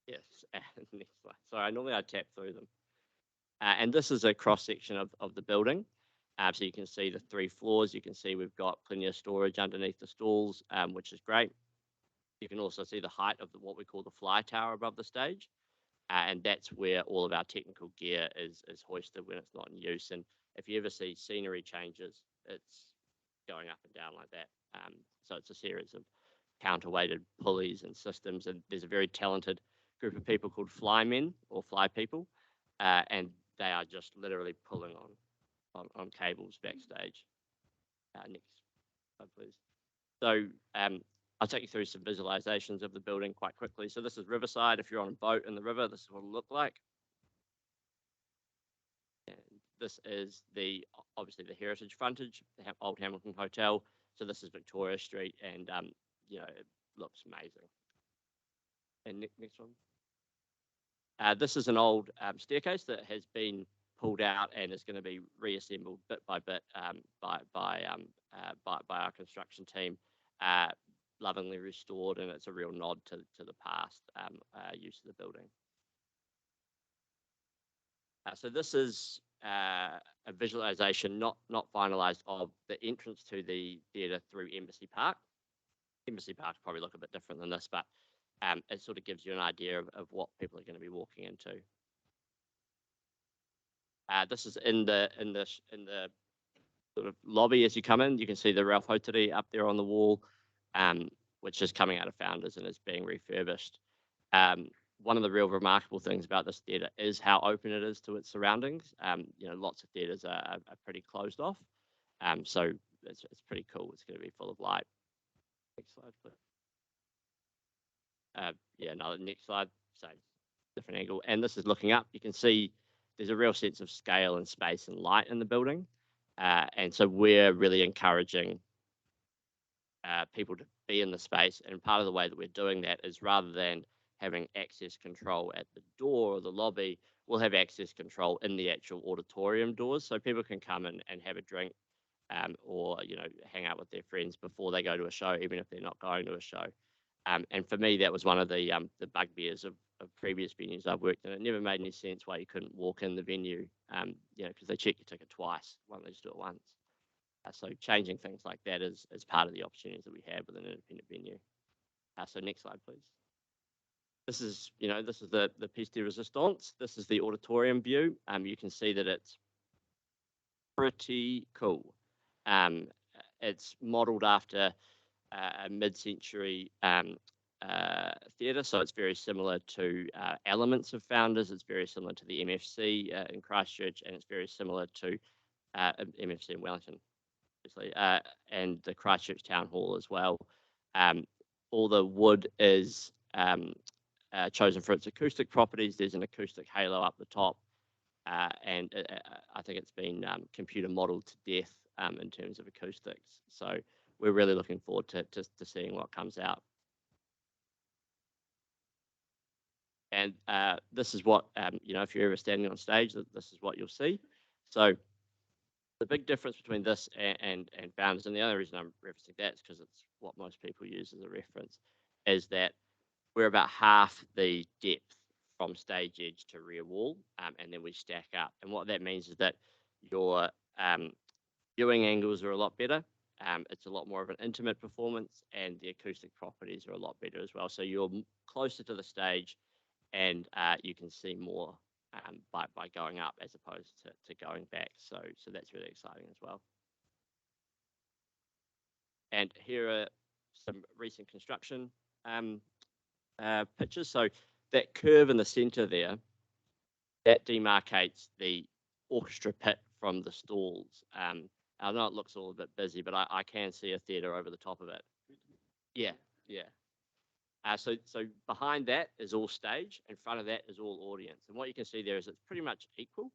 Yes, next slide. Sorry, normally I tap through them. And this is a cross section of the building. So you can see the 3 floors. You can see we've got plenty of storage underneath the stalls, which is great. You can also see the height of what we call the fly tower above the stage. And that's where all of our technical gear is hoisted when it's not in use. And if you ever see scenery changes, it's going up and down like that. So it's a series of counterweighted pulleys and systems. And there's a very talented group of people called flymen or fly people. And they are just literally pulling on cables backstage. Next slide, please. So I'll take you through some visualizations of the building quite quickly. So this is Riverside. If you're on a boat in the river, this is what it'll look like. And this is obviously the heritage frontage, the Old Hamilton Hotel. So this is Victoria Street, and it looks amazing. And next one. This is an old staircase that has been pulled out and is going to be reassembled bit by bit by our construction team. Lovingly restored, and it's a real nod to the past use of the building. So this is a visualization, not finalized, of the entrance to the theatre through Embassy Park. Embassy Park probably look a bit different than this, but it sort of gives you an idea of what people are going to be walking into. This is in the sort of lobby as you come in. You can see the Ralph Hoteri up there on the wall, which is coming out of Founders and is being refurbished. One of the real remarkable things about this theatre is how open it is to its surroundings. Lots of theatres are pretty closed off, so it's pretty cool. It's going to be full of light. Next slide, please. Next slide. Same, different angle. And this is looking up. You can see there's a real sense of scale and space and light in the building. And so we're really encouraging people to be in the space. And part of the way that we're doing that is, rather than having access control at the door or the lobby, we'll have access control in the actual auditorium doors. So people can come in and have a drink or, you know, hang out with their friends before they go to a show, even if they're not going to a show. And for me, that was one of the bugbears of previous venues I've worked in. It never made any sense why you couldn't walk in the venue, you know, because they check your ticket twice. Why don't they just do it once? So changing things like that is part of the opportunities that we have with an independent venue. So next slide, please. This is, you know, this is the piece de resistance. This is the auditorium view. You can see that it's pretty cool. It's modelled after a mid-century theatre, so it's very similar to elements of Founders. It's very similar to the MFC in Christchurch, and it's very similar to MFC in Wellington, obviously, and the Christchurch Town Hall as well. All the wood is chosen for its acoustic properties. There's an acoustic halo up the top, and I think it's been computer modelled to death in terms of acoustics. So we're really looking forward to seeing what comes out. And this is what, you know, if you're ever standing on stage, this is what you'll see. So the big difference between this and Founders, and the only reason I'm referencing that is because it's what most people use as a reference, is that we're about half the depth from stage edge to rear wall, and then we stack up. And what that means is that your viewing angles are a lot better. It's a lot more of an intimate performance, and the acoustic properties are a lot better as well. So you're closer to the stage, and you can see more by going up as opposed to going back. So that's really exciting as well. And here are some recent construction pictures. So that curve in the center there, that demarcates the orchestra pit from the stalls. I know it looks all a bit busy, but I can see a theatre over the top of it. Yeah, yeah. So behind that is all stage, in front of that is all audience. And what you can see there is it's pretty much equal,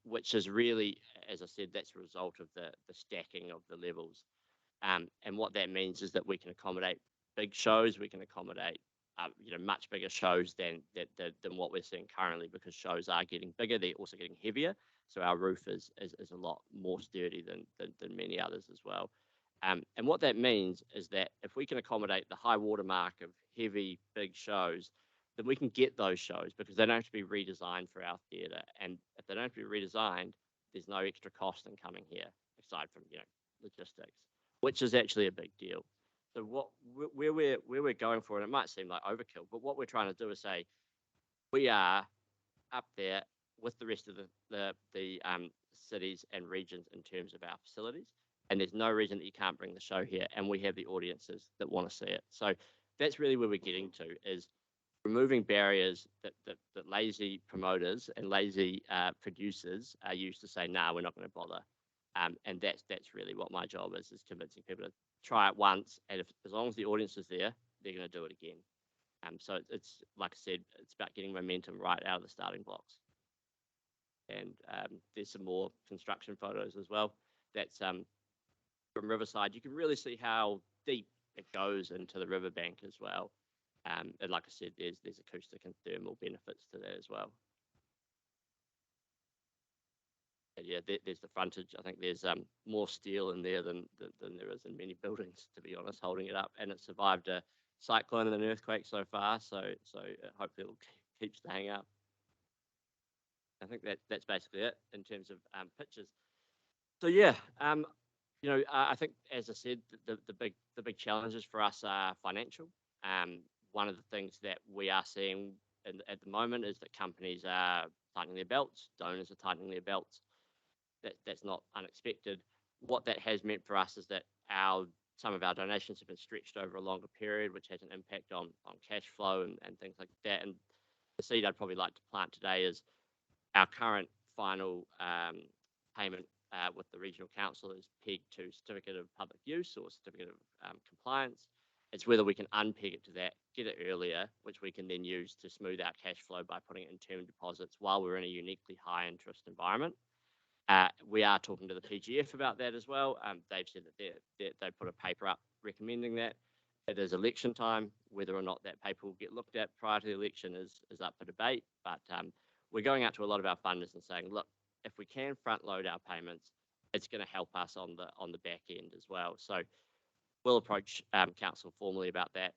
which is really, as I said, that's a result of the stacking of the levels. And what that means is that we can accommodate big shows, we can accommodate you know, much bigger shows than what we're seeing currently, because shows are getting bigger, they're also getting heavier. So our roof is a lot more sturdy than many others as well. And what that means is that if we can accommodate the high watermark of heavy, big shows, then we can get those shows because they don't have to be redesigned for our theatre. And if they don't have to be redesigned, there's no extra cost in coming here, aside from, you know, logistics, which is actually a big deal. So where we're going for, and it might seem like overkill, but what we're trying to do is say, we are up there with the rest of the cities and regions in terms of our facilities. And there's no reason that you can't bring the show here, and we have the audiences that want to see it. So that's really where we're getting to, is removing barriers that lazy promoters and lazy producers are used to say, nah, we're not going to bother. And that's really what my job is convincing people to try it once, and as long as the audience is there, they're going to do it again. So it's, like I said, it's about getting momentum right out of the starting blocks. And there's some more construction photos as well. That's from Riverside. You can really see how deep it goes into the riverbank as well. And like I said, there's acoustic and thermal benefits to that as well. And yeah, there's the frontage. I think there's more steel in there than there is in many buildings, to be honest, holding it up. And it survived a cyclone and an earthquake so far, so hopefully it'll keep staying up. I think that's basically it in terms of pictures. So yeah, you know, I think, as I said, the big challenges for us are financial. One of the things that we are seeing at the moment is that companies are tightening their belts, donors are tightening their belts. That's not unexpected. What that has meant for us is that some of our donations have been stretched over a longer period, which has an impact on cash flow and things like that. And the seed I'd probably like to plant today is our current final payment with the regional council is pegged to certificate of public use or certificate of compliance. It's whether we can unpeg it to that, get it earlier, which we can then use to smooth out cash flow by putting it in term deposits while we're in a uniquely high interest environment. We are talking to the PGF about that as well. They've said that they put a paper up recommending that. It is election time. Whether or not that paper will get looked at prior to the election is up for debate. But we're going out to a lot of our funders and saying, look, if we can front load our payments, it's going to help us on the back end as well. So we'll approach council formally about that,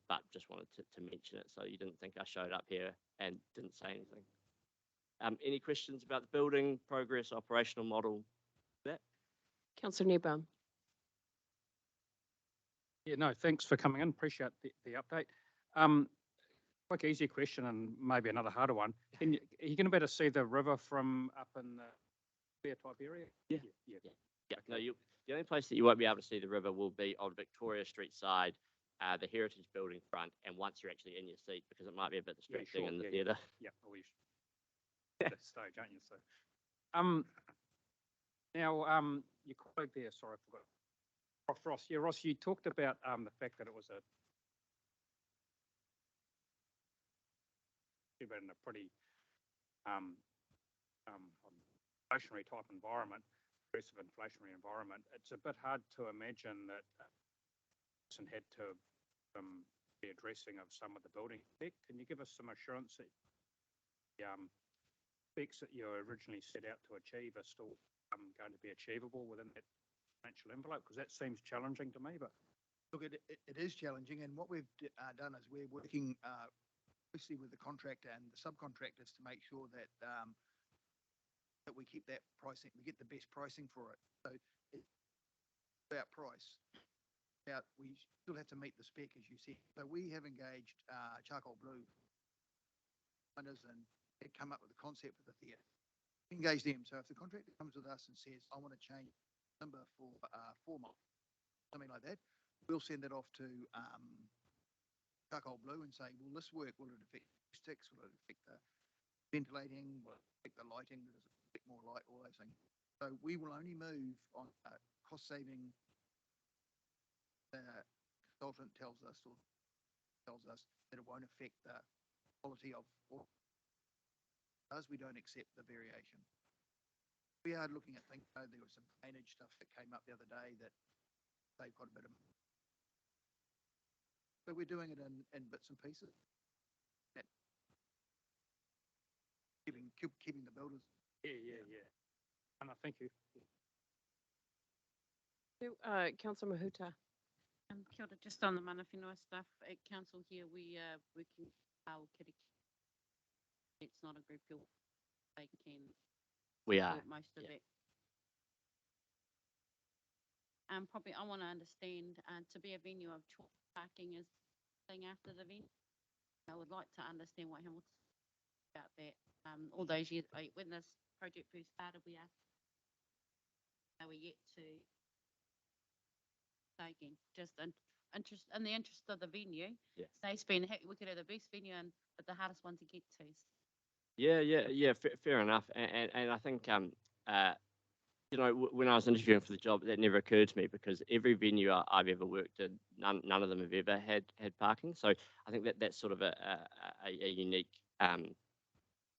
but just wanted to mention it so you didn't think I showed up here and didn't say anything. Any questions about the building, progress, operational model? That? Councillor Kneebone. Yeah, no, thanks for coming in. Appreciate the update. Quick, easy question and maybe another harder one. Are you going to be able to see the river from up in the Clear type area? Yeah. No, the only place that you won't be able to see the river will be on Victoria Street side, the Heritage Building front, and once you're actually in your seat, because it might be a bit distracting in the theatre. Yeah, well, you should that stage, aren't you? So, now, your colleague there, sorry, I forgot. Ross, yeah, Ross, you talked about the fact that it was a in a pretty inflationary type environment, aggressive inflationary environment. It's a bit hard to imagine that person had to be addressing of some of the building spec. Can you give us some assurance that the specs that you originally set out to achieve are still going to be achievable within that financial envelope? Because that seems challenging to me. But look, it is challenging, and what we've done is we're working closely with the contractor and the subcontractors to make sure that that we keep that pricing, we get the best pricing for it. So it's about price. We still have to meet the spec, as you said. So we have engaged Charcoal Blue and they come up with a concept for the theatre. Engage them. So if the contractor comes with us and says, I want to change number for 4 months, something like that, we'll send that off to Charcoal Blue and say, will this work? Will it affect sticks? Will it affect the ventilating? Will it affect the lighting? Does it affect more light? All those things. So we will only move on cost saving. The consultant tells us that it won't affect the quality of all. As we don't accept the variation. We are looking at things. There was some drainage stuff that came up the other day that they've got a bit of. But we're doing it in bits and pieces. Keeping the builders. Yeah. And I thank you. Councillor Mahuta. Kia ora, just on the mana whenua stuff at council here, we are working our kiri. It's not a group you'll they can most of it. Probably I want to understand to be a venue of choice, parking is thing after the event. I would like to understand what Hamilton about that. All those years when this project first started, we asked are we yet to say again, just in the interest of the venue. Yes. They've been we could have the best venue but the hardest one to get to. Yeah. Fair enough. And I think you know, when I was interviewing for the job, that never occurred to me because every venue I've ever worked in, none of them have ever had parking. So I think that's sort of a unique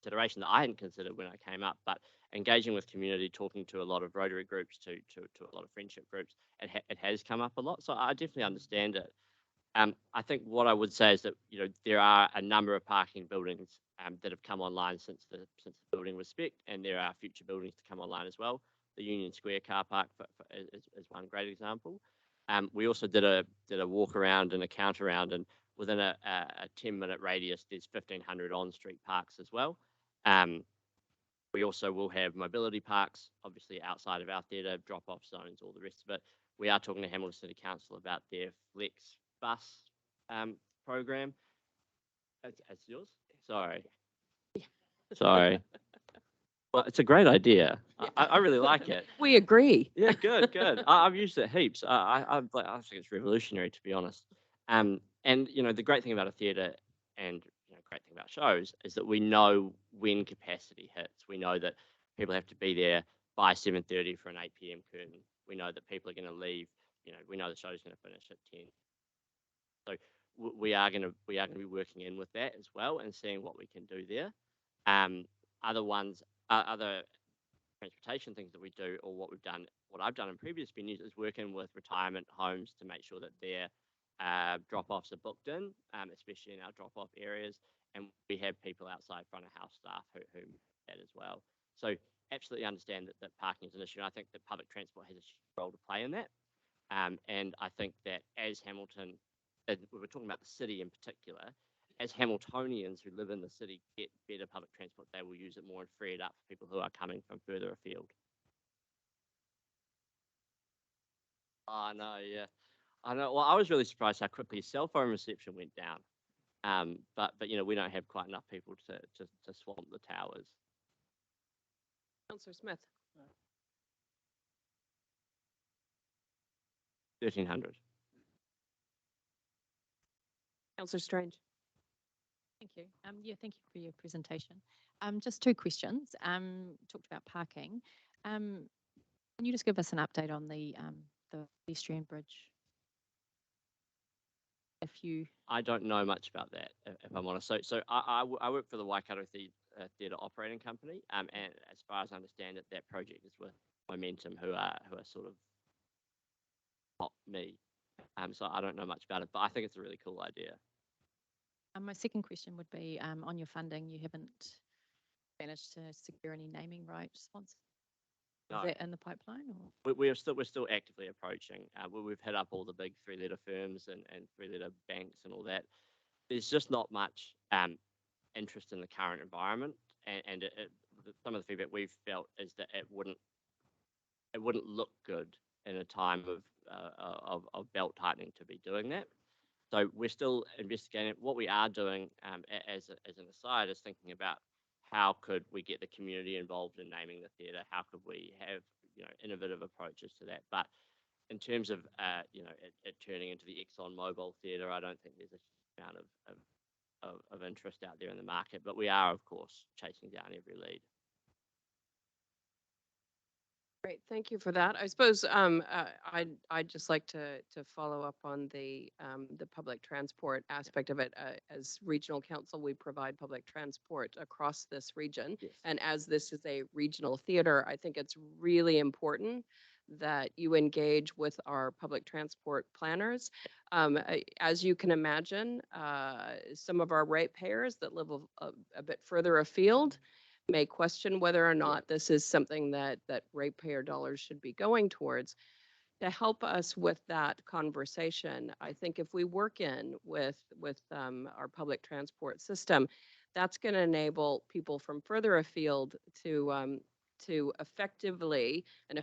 consideration that I hadn't considered when I came up. But engaging with community, talking to a lot of Rotary groups, to a lot of friendship groups, it has come up a lot. So I definitely understand it. I think what I would say is that there are a number of parking buildings that have come online since the building was spec'd, and there are future buildings to come online as well. The Union Square car park is one great example. We also did a walk around and a count around, and within a 10-minute radius, there's 1,500 on-street parks as well. We also will have mobility parks, obviously outside of our theatre, drop-off zones, all the rest of it. We are talking to Hamilton City Council about their Flex bus program. It's yours? Sorry. Well, it's a great idea. I really like it. We agree. Yeah, good. I've used it heaps. I think it's revolutionary, to be honest. And the great thing about a theatre and great thing about shows is that we know when capacity hits. We know that people have to be there by 7:30 for an 8 p.m. curtain. We know that people are going to leave. We know the show's going to finish at 10. So we are going to be working in with that as well and seeing what we can do there. Other transportation things that we do, or what I've done in previous venues, is working with retirement homes to make sure that their drop-offs are booked in, especially in our drop-off areas, and we have people outside front of house staff who that as well. So absolutely understand that parking is an issue. And I think that public transport has a huge role to play in that. And I think that as Hamilton, we were talking about the city in particular, as Hamiltonians who live in the city get better public transport, they will use it more and free it up for people who are coming from further afield. I know, yeah. I know. Well, I was really surprised how quickly cell phone reception went down. But we don't have quite enough people to swamp the towers. Councillor Smith. 1,300. Councillor Strange. Thank you. Yeah, thank you for your presentation. Just two questions. Talked about parking. Can you just give us an update on the pedestrian bridge? I don't know much about that, if I'm honest. So I work for the Waikato Theatre Operating Company, and as far as I understand it, that project is with Momentum, who are sort of not me. So I don't know much about it, but I think it's a really cool idea. My second question would be on your funding. You haven't managed to secure any naming rights sponsors. Is No. that in the pipeline? Or? We're still actively approaching. We've hit up all the big three-letter firms and three-letter banks and all that. There's just not much interest in the current environment, and some of the feedback we've felt is that it wouldn't look good in a time of belt tightening to be doing that. So we're still investigating. What we are doing as an aside is thinking about how could we get the community involved in naming the theatre? How could we have innovative approaches to that? But in terms of it turning into the ExxonMobil theatre, I don't think there's a huge amount of interest out there in the market. But we are, of course, chasing down every lead. Great, thank you for that. I suppose I'd just like to follow up on the public transport aspect of it. As regional council, we provide public transport across this region, Yes. and as this is a regional theater, I think it's really important that you engage with our public transport planners. As you can imagine, some of our ratepayers that live a bit further afield may question whether or not this is something that ratepayer dollars should be going towards. To help us with that conversation, I think if we work in with our public transport system, that's going to enable people from further afield to effectively and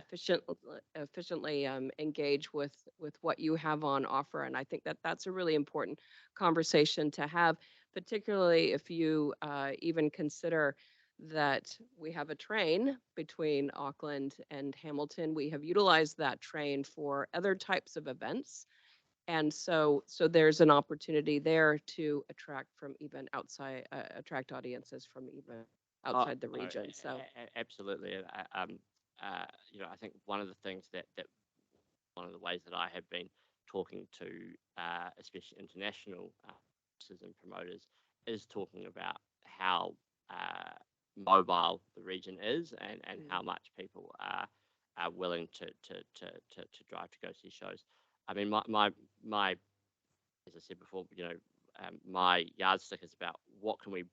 efficiently engage with what you have on offer. And I think that that's a really important conversation to have, particularly if you even consider that we have a train between Auckland and Hamilton. We have utilized that train for other types of events. And so there's an opportunity there to attract from even outside, attract audiences from even outside the region. So Absolutely. I think one of the things that one of the ways that I have been talking to, especially international and promoters, is talking about how mobile the region is and how much people are willing to drive to go see shows. I mean, my as I said before, my yardstick is about what can we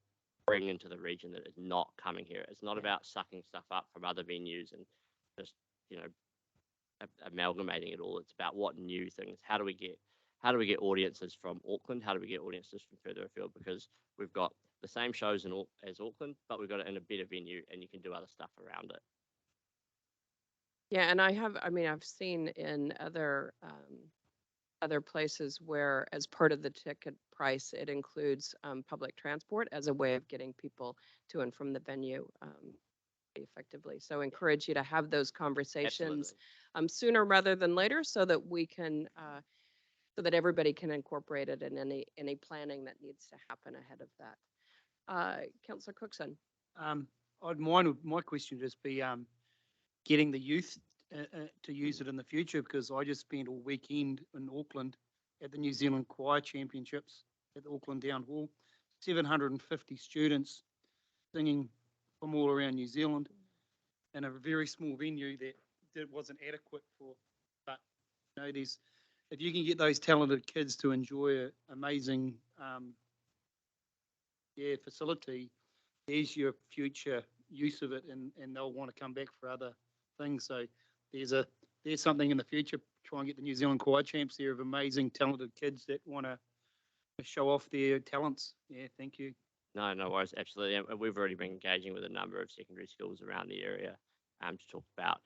bring into the region that is not coming here. It's not about sucking stuff up from other venues and just amalgamating it all. It's about what new things. How do we get audiences from Auckland? How do we get audiences from further afield? Because we've got the same shows as Auckland, but we've got it in a better venue, and you can do other stuff around it. yeah, and I've seen in other places where, as part of the ticket price, it includes public transport as a way of getting people to and from the venue effectively. So encourage you to have those conversations sooner rather than later, so that we can so that everybody can incorporate it in any planning that needs to happen ahead of that. Councillor Cookson. My question would just be getting the youth to use it in the future, because I just spent a weekend in Auckland at the New Zealand Choir Championships at the Auckland Town Hall. 750 students singing from all around New Zealand in a very small venue that wasn't adequate for. But if you can get those talented kids to enjoy an amazing facility, there's your future use of it, and they'll want to come back for other things. So there's something in the future. Try and get the New Zealand Choir Champs there of amazing, talented kids that want to show off their talents. Yeah, thank you. No, no worries, absolutely. And we've already been engaging with a number of secondary schools around the area to talk about,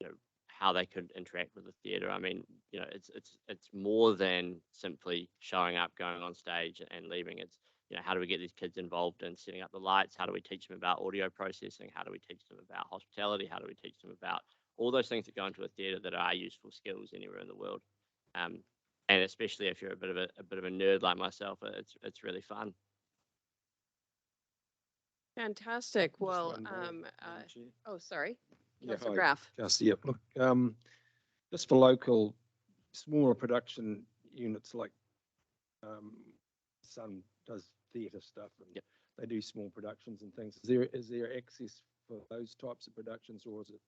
you know, how they could interact with the theatre. I mean, you know, it's more than simply showing up, going on stage and leaving. It's, you know, how do we get these kids involved in setting up the lights? How do we teach them about audio processing? How do we teach them about hospitality? How do we teach them about all those things that go into a theatre that are useful skills anywhere in the world? And especially if you're a bit of a nerd like myself, it's really fun. Fantastic. Well, one more, Madam Chair. oh, sorry. Yeah, Councillor hi, Graff. Cassie. Yep, look, just for local, smaller production units like Sun does theatre stuff and Yep. they do small productions and things. Is there access for those types of productions, or is it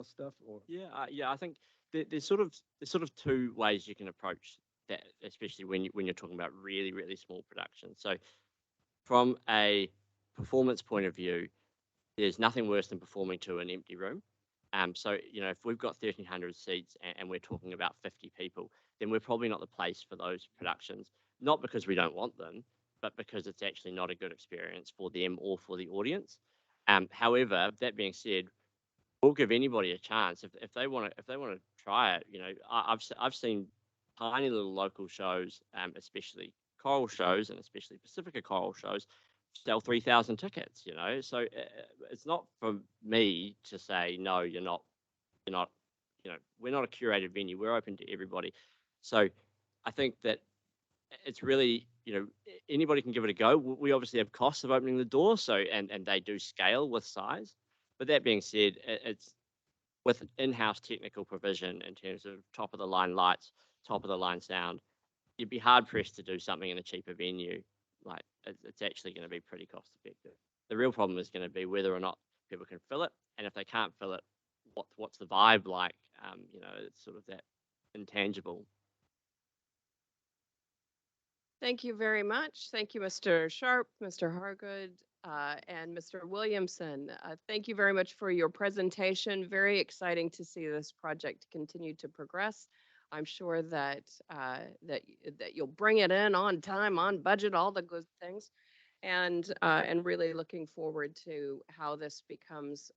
stuff? Or Yeah, I think there's sort of two ways you can approach that, especially when you're talking about really, really small productions. So from a performance point of view, there's nothing worse than performing to an empty room. So, you know, if we've got 1,300 seats and we're talking about 50 people, then we're probably not the place for those productions, not because we don't want them, but because it's actually not a good experience for them or for the audience. However, that being said, we'll give anybody a chance if they want to try it. You know, I've seen tiny little local shows, especially choral shows and especially Pacifica choral shows, sell 3,000 tickets. You know, so it's not for me to say no. You're not. You know, we're not a curated venue. We're open to everybody. So I think that it's really, you know, anybody can give it a go. We obviously have costs of opening the door, so and they do scale with size. But that being said, it's with in-house technical provision in terms of top of the line lights, top of the line sound, you'd be hard pressed to do something in a cheaper venue. Like it's actually going to be pretty cost effective. The real problem is going to be whether or not people can fill it, and if they can't fill it, what's the vibe like? You know, it's sort of that intangible. Thank you very much. Thank you, Mr. Sharp, Mr. Hargood, and Mr. Williamson. Thank you very much for your presentation. Very exciting to see this project continue to progress. I'm sure that that you'll bring it in on time, on budget, all the good things, and really looking forward to how this becomes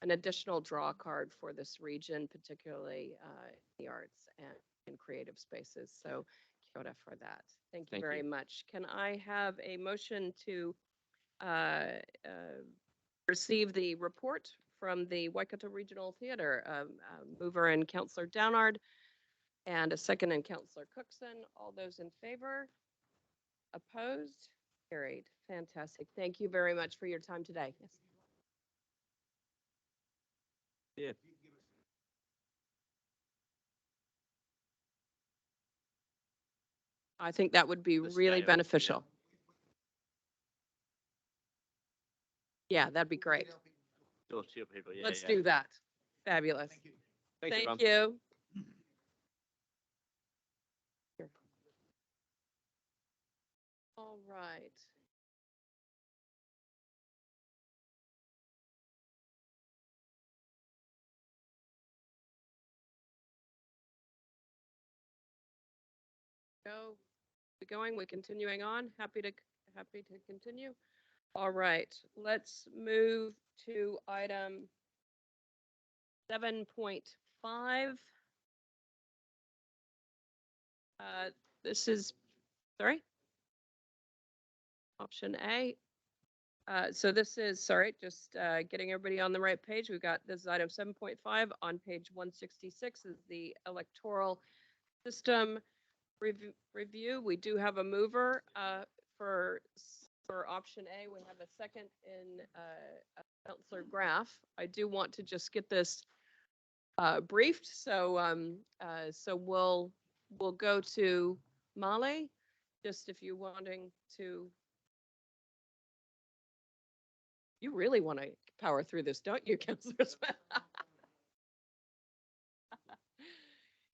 an additional draw card for this region, particularly the arts and creative spaces. So kia ora for that. Thank you very much. Can I have a motion to receive the report from the Waikato Regional Theatre, mover and Councillor Downard, and a second and Councillor Cookson? All those in favor? Opposed? Carried. Fantastic. Thank you very much for your time today. Yes. Yeah. I think that would be The really scale, beneficial. Yeah, that'd be great. Two people, yeah. Let's do that. Fabulous. Thanks, everyone. Thank you. All right. Go. We going? We continuing on? Happy to continue. All right. Let's move to item 7.5. This is, sorry, option A. So this is, sorry, just getting everybody on the right page. We've got, this is item 7.5 on page 166 is the electoral system review. We do have a mover for option A. We have a second in Councillor Graff. I do want to just get this briefed. So so we'll go to Molly, just if you're wanting to. You really want to power through this, don't you, Councillor Smith?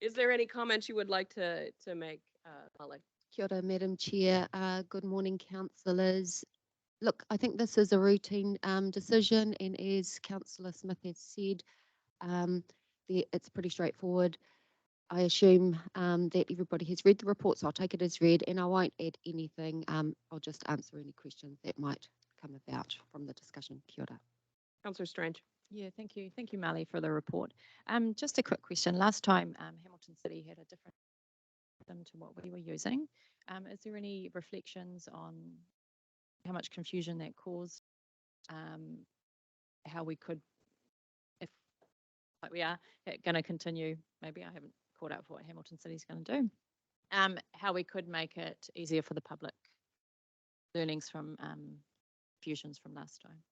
Is there any comments you would like to make, Molly? Kia ora, Madam Chair. Good morning, councillors. Look, I think this is a routine decision, and as Councillor Smith has said, it's pretty straightforward. I assume that everybody has read the report, so I'll take it as read, and I won't add anything. I'll just answer any questions that might come about from the discussion. Kia ora. Councillor Strange. Yeah, thank you. Thank you, Mali, for the report. Just a quick question. Last time, Hamilton City had a different system to what we were using. Is there any reflections on how much confusion that caused? How we could, if like we are going to continue, maybe I haven't caught up for what Hamilton City is going to do, how we could make it easier for the public, learnings from confusions from last time.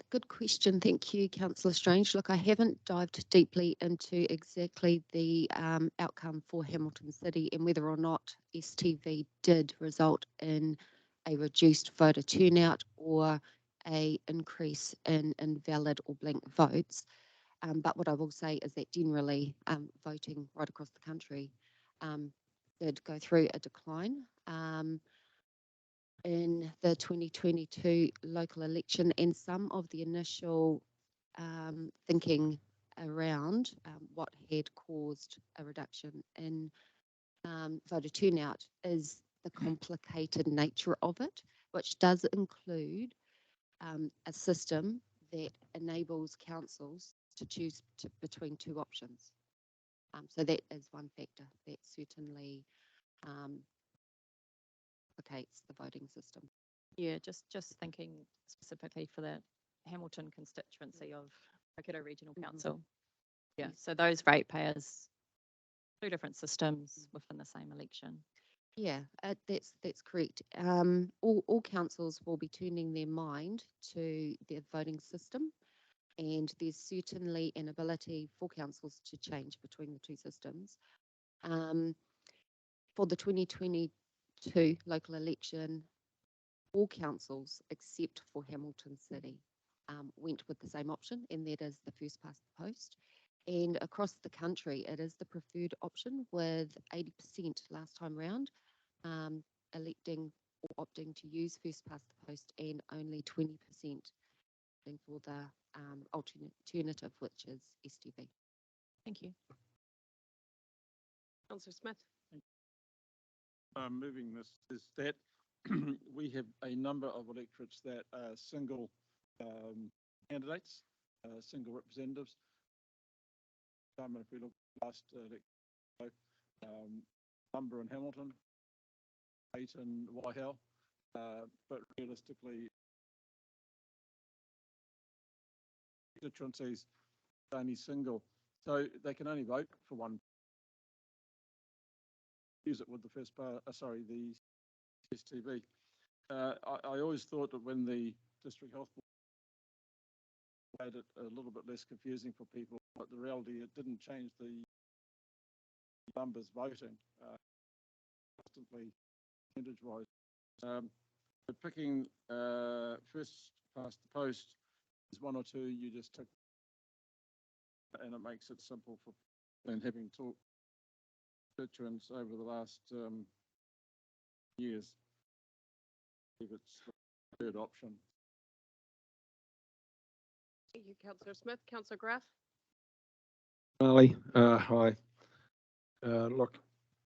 Good question. Thank you, Councillor Strange. Look, I haven't dived deeply into exactly the outcome for Hamilton City and whether or not STV did result in a reduced voter turnout or a increase in invalid or blank votes. But what I will say is that generally voting right across the country did go through a decline. In the 2022 local election, and some of the initial thinking around what had caused a reduction in voter turnout is the complicated nature of it, which does include a system that enables councils to choose between two options. So that is one factor that certainly complicates the voting system. Yeah, just thinking specifically for the Hamilton constituency of Waikato Regional Council. Yeah, so those ratepayers, two different systems within the same election. Yeah, that's correct. All councils will be turning their mind to their voting system, and there's certainly an ability for councils to change between the two systems. For the 2022 local election, all councils except for Hamilton City went with the same option, and that is the first past the post. And across the country, it is the preferred option, with 80% last time round electing or opting to use first past the post, and only 20% for the alternative, which is STV. Thank you. Councillor Smith. Moving this is that we have a number of electorates that are single candidates, single representatives. If we look at last number in Hamilton, 8 in Waihau, but realistically, constituencies only single, so they can only vote for one. Use it with the first part. The STV. I always thought that when the district health board made it a little bit less confusing for people, but the reality, it didn't change the numbers voting constantly percentage-wise. Picking first past the post is one or two. You just tick, and it makes it simple for and having talked constituents over the last years. If it's the third option. Thank you, Councillor Smith. Councillor Graf. Mali, hi. Look,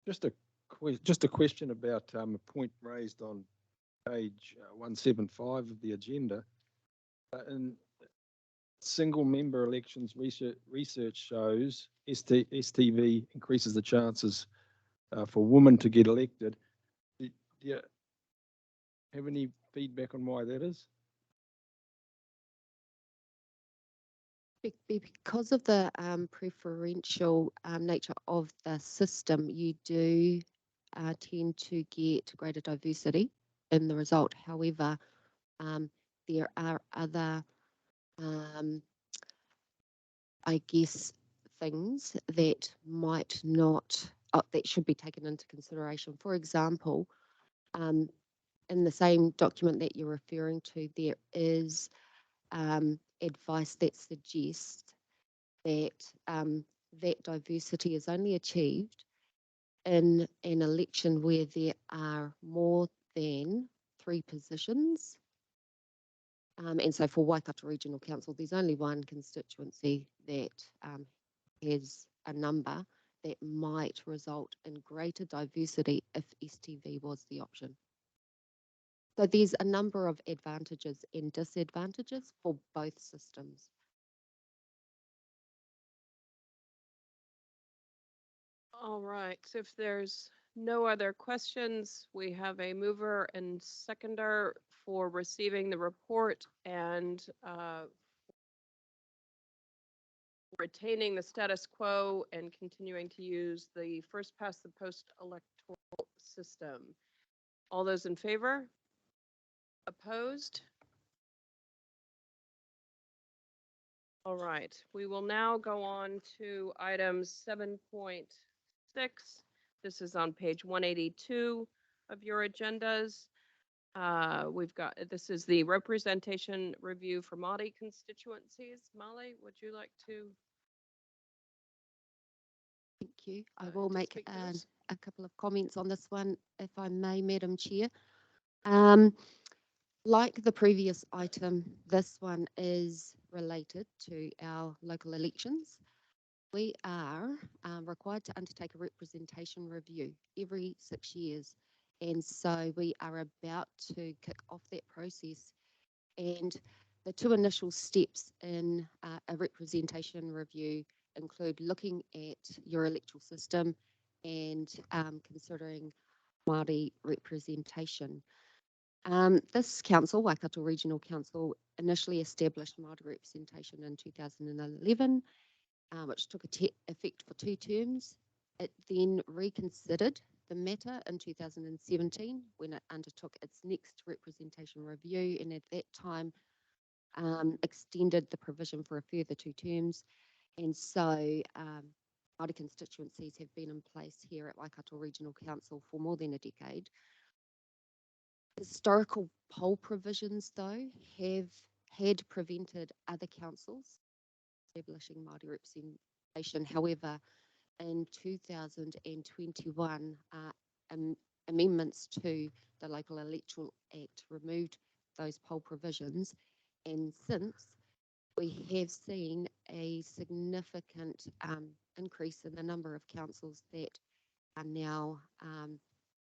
just a question about a point raised on page 175 of the agenda. In single member elections, research shows STV increases the chances for women to get elected. Do you have any feedback on why that is? Because of the preferential nature of the system, you do tend to get greater diversity in the result. However, there are other, I guess, things that might not, that should be taken into consideration. For example, in the same document that you're referring to, there is advice that suggests that that diversity is only achieved in an election where there are more than 3 positions. And so for Waikato Regional Council, there's only one constituency that has a number that might result in greater diversity if STV was the option. So there's a number of advantages and disadvantages for both systems. All right, so if there's no other questions, we have a mover and seconder for receiving the report and retaining the status quo and continuing to use the first past the post electoral system. All those in favor? Opposed? All right, we will now go on to item 7.6. This is on page 182 of your agendas. This is the representation review for Māori constituencies. Molly, would you like to? Thank you. I will make a couple of comments on this one, if I may, Madam Chair. Like the previous item, this one is related to our local elections. We are required to undertake a representation review every 6 years. And so we are about to kick off that process. And the 2 initial steps in a representation review include looking at your electoral system and considering Māori representation. This council, Waikato Regional Council, initially established Māori representation in 2011, which took effect for 2 terms. It then reconsidered the matter in 2017 when it undertook its next representation review, and at that time extended the provision for a further 2 terms. And so Māori constituencies have been in place here at Waikato Regional Council for more than a decade. Historical poll provisions, though, had prevented other councils establishing Māori representation. However, in 2021, amendments to the Local Electoral Act removed those poll provisions, and since we have seen a significant increase in the number of councils that are now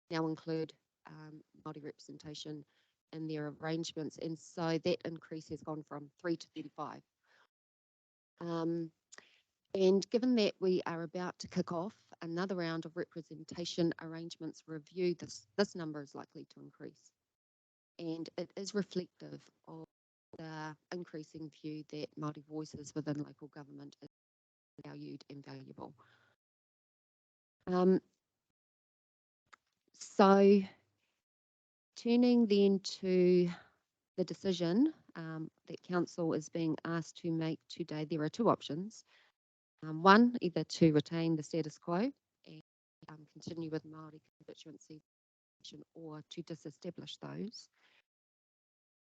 include Māori representation in their arrangements, and so that increase has gone from 3 to 35. And given that we are about to kick off another round of representation arrangements review, this number is likely to increase. And it is reflective of the increasing view that Māori voices within local government is valued and valuable. So turning then to the decision that Council is being asked to make today, there are 2 options. One, either to retain the status quo and continue with Māori constituency, or to disestablish those.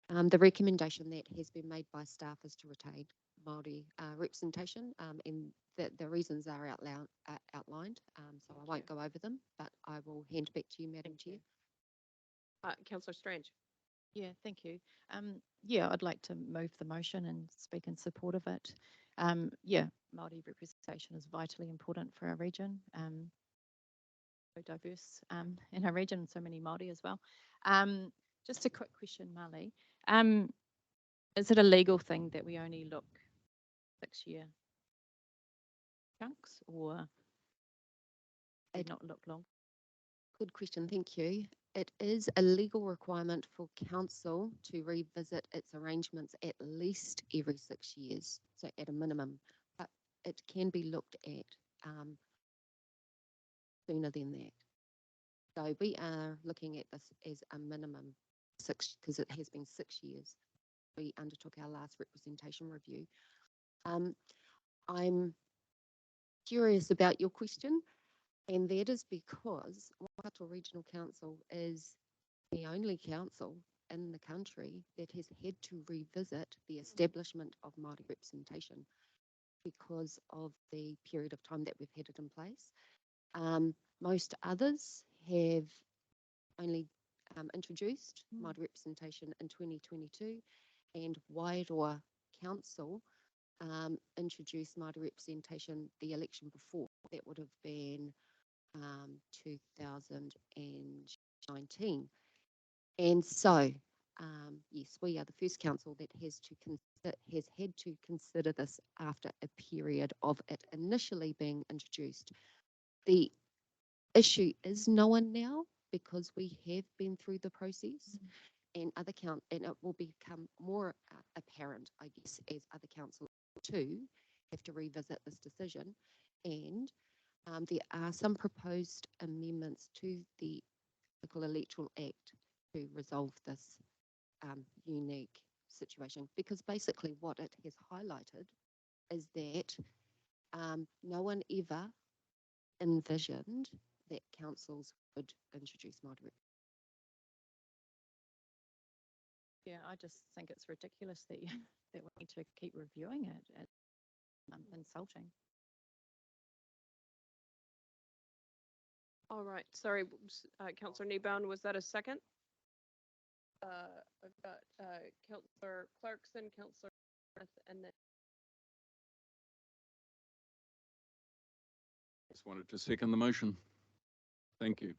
The recommendation that has been made by staff is to retain Māori representation, and the reasons are outlined, so I won't go over them, but I will hand back to you, Madam Chair. Councillor Strange. Yeah, thank you. Yeah, I'd like to move the motion and speak in support of it. Yeah, Māori representation is vitally important for our region. So diverse in our region, so many Māori as well. Just a quick question, Molly. Is it a legal thing that we only look 6-year chunks, or they not look long? Good question, thank you. It is a legal requirement for council to revisit its arrangements at least every 6 years, so at a minimum, but it can be looked at sooner than that. So we are looking at this as a minimum 6, because it has been 6 years. We undertook our last representation review. I'm curious about your question, and that is because Waikato Regional Council is the only council in the country that has had to revisit the establishment of Māori representation because of the period of time that we've had it in place. Most others have only introduced Māori representation in 2022, and Wairoa Council introduced Māori representation the election before. That would have been 2019. And so, yes, we are the first council that has had to consider this after a period of it initially being introduced. The issue is known now because we have been through the process, and and it will become more apparent, I guess, as other councils too have to revisit this decision. And there are some proposed amendments to the Local Electoral Act to resolve this unique situation, because basically what it has highlighted is that no one ever envisioned that councils would introduce Māori. Yeah, I just think it's ridiculous that that we need to keep reviewing it. It's insulting. All right, sorry, Councillor Kneebound, was that a second? I've got Councillor Clarkson, Councillor Smith, and then Just wanted to second the motion. Thank you.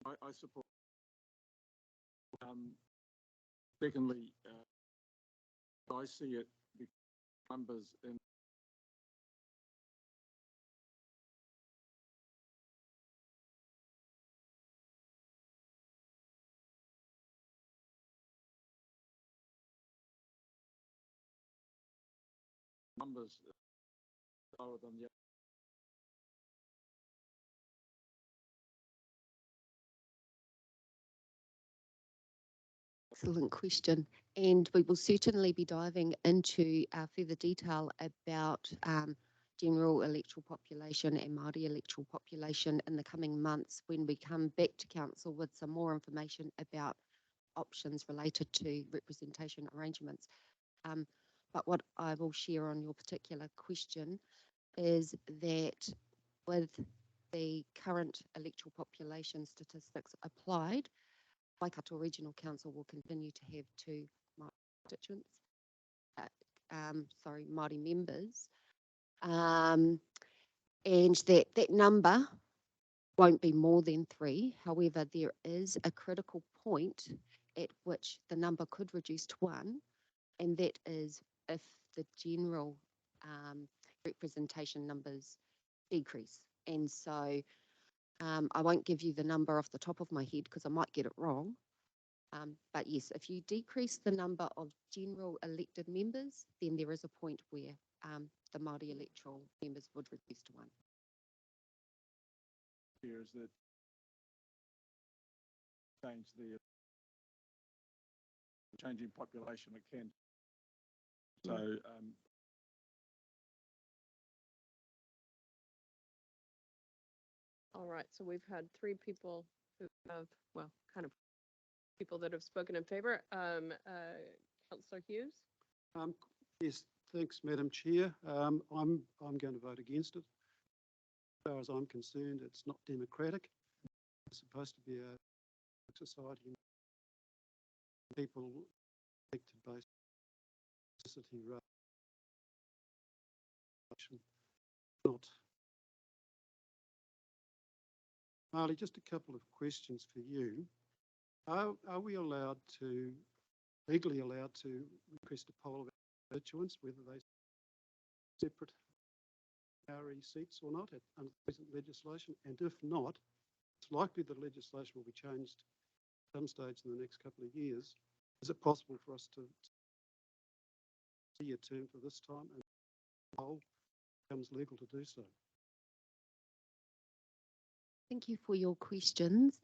I support. Secondly, I see it numbers in numbers lower than the Excellent question, and we will certainly be diving into further detail about general electoral population and Māori electoral population in the coming months when we come back to council with some more information about options related to representation arrangements. But what I will share on your particular question is that with the current electoral population statistics applied, Waikato Regional Council will continue to have two constituents, Māori members, and that number won't be more than 3. However, there is a critical point at which the number could reduce to 1, and that is if the general representation numbers decrease. And so I won't give you the number off the top of my head because I might get it wrong. But yes, if you decrease the number of general elected members, then there is a point where the Māori electoral members would reduce to 1. Here is that change the changing population it can. So all right, so we've had 3 people who have, well, kind of people that have spoken in favor. Councillor Hughes? Yes, thanks, Madam Chair. I'm going to vote against it. As far as I'm concerned, it's not democratic. It's supposed to be a society. People elected based on ethnicity, race, not. Marley, just a couple of questions for you. Are we legally allowed to request a poll of constituents, whether they separate Maori seats or not under present legislation? And if not, it's likely that legislation will be changed at some stage in the next couple of years. Is it possible for us to see a term for this time and the poll becomes legal to do so? Thank you for your questions.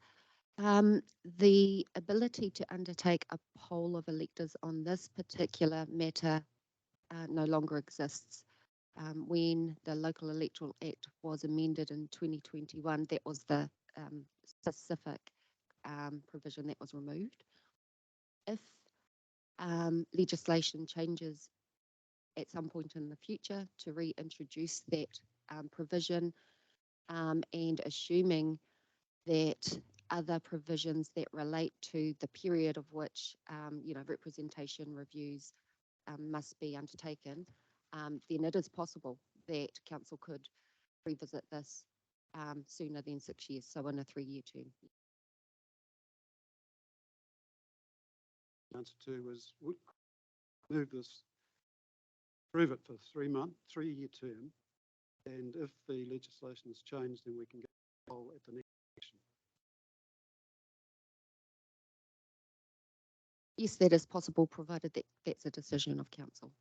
The ability to undertake a poll of electors on this particular matter no longer exists. When the Local Electoral Act was amended in 2021, that was the specific provision that was removed. If legislation changes at some point in the future to reintroduce that provision, and assuming that other provisions that relate to the period of which, representation reviews must be undertaken, then it is possible that council could revisit this sooner than 6 years, so in a 3-year term. Answer to was move this, approve it for 3-year term, and if the legislation is changed, then we can go at the next election. Yes, that is possible, provided that that's a decision of council.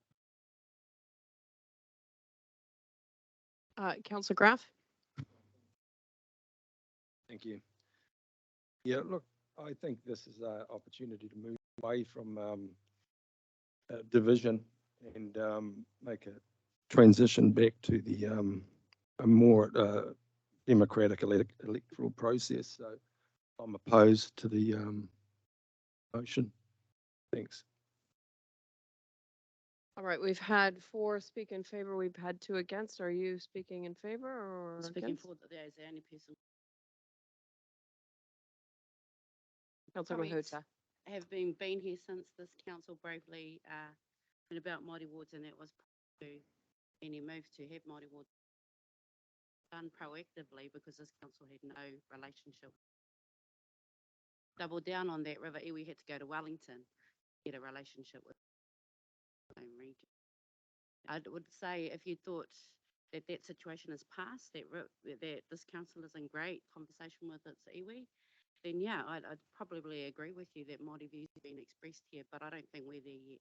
Councillor Graf? Thank you. Yeah, look, I think this is an opportunity to move away from division and make a transition back to the a more democratic electoral process. So I'm opposed to the motion. Thanks. All right, we've had 4 speak in favor. We've had 2 against. Are you speaking in favor or Speaking against? for that, there is the only person. Councillor Correct. Mahuta. Have been here since this council bravely went about Māori wards, and that was to any move to have Māori wards done proactively because this council had no relationship. Double down on that, River Iwi had to go to Wellington to get a relationship with the home region. I would say if you thought that that situation is past, that this council is in great conversation with its iwi, then yeah, I'd probably agree with you that Māori views have been expressed here, but I don't think we're there yet.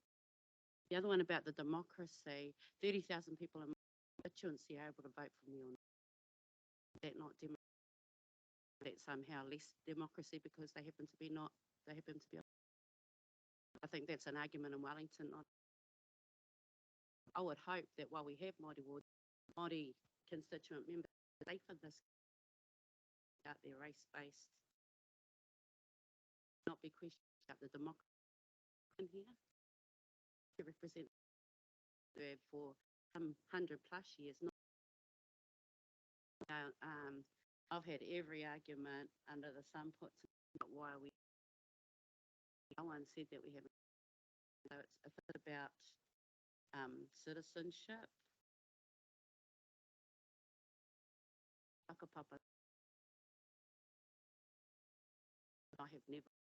The other one about the democracy, 30,000 people in my constituency are able to vote for me on that, not that somehow less democracy because they happen to be I think that's an argument in Wellington. I would hope that while we have Māori wards, Māori constituent members are safe in this about their race-based, not be questioned about the democracy in here to represent for some 100+ years. I've had every argument under the sun put to why no one said that we haven't. So it's a bit about citizenship. Whakapapa. I have never.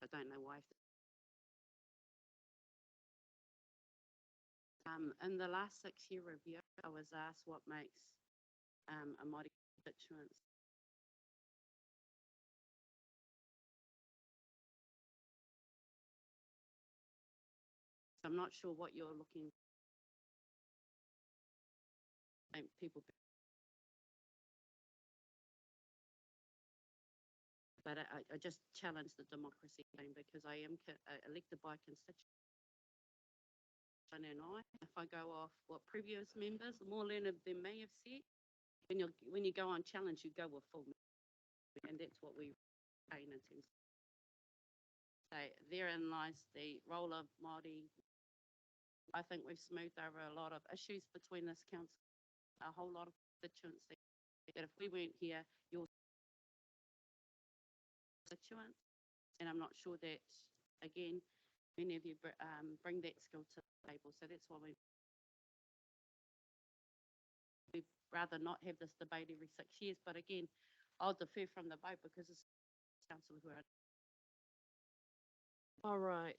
I don't know why. In the last 6-year review, I was asked what makes a Māori constituency. I'm not sure what you're looking for. People, but I just challenge the democracy thing because I am elected by constituents. And if I go off what previous members, more learned than me, have said, when you go on challenge, you go with full, and that's what we retain in terms. So therein lies the role of Māori. I think we've smoothed over a lot of issues between this council, a whole lot of constituencies. That if we weren't here, your constituents, and I'm not sure that again many of you bring that skill to the table. So that's why we'd rather not have this debate every 6 years. But again, I'll defer from the vote because it's council who are. All right.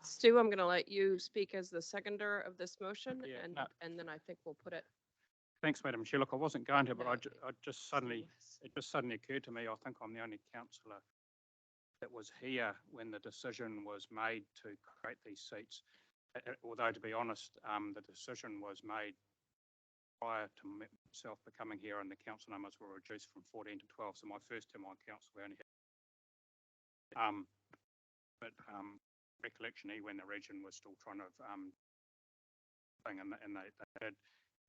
Stu, I'm going to let you speak as the seconder of this motion, Yeah, and then I think we'll put it. Thanks, Madam Chair. Look, I wasn't going to, but No. it just suddenly occurred to me, I think I'm the only councillor that was here when the decision was made to create these seats. Although, to be honest, the decision was made prior to myself becoming here, and the council numbers were reduced from 14 to 12. So my first term on council, we only had. But recollection, when the region was still trying to thing, and they did.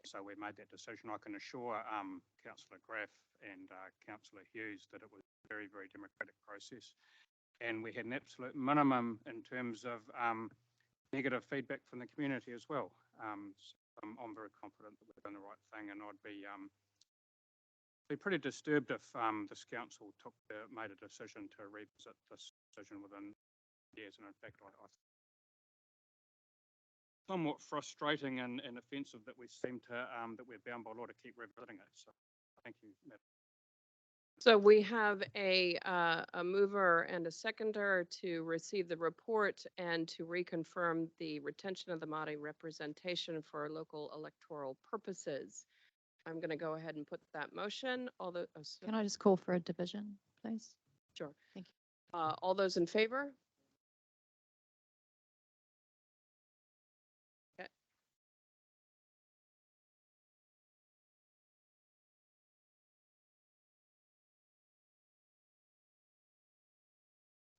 So we made that decision. I can assure Councillor Graff and Councillor Hughes that it was a very, very democratic process. and we had an absolute minimum in terms of negative feedback from the community as well. So I'm very confident that we're doing the right thing, and I'd be pretty disturbed if this council made a decision to revisit this decision within years. And in fact, I somewhat frustrating and offensive that we seem to that we're bound by law to keep revisiting it. So thank you, Madam. So we have a mover and a seconder to receive the report and to reconfirm the retention of the Māori representation for local electoral purposes. I'm going to go ahead and put that motion. Can I just call for a division, please? Sure. Thank you. All those in favor? Okay.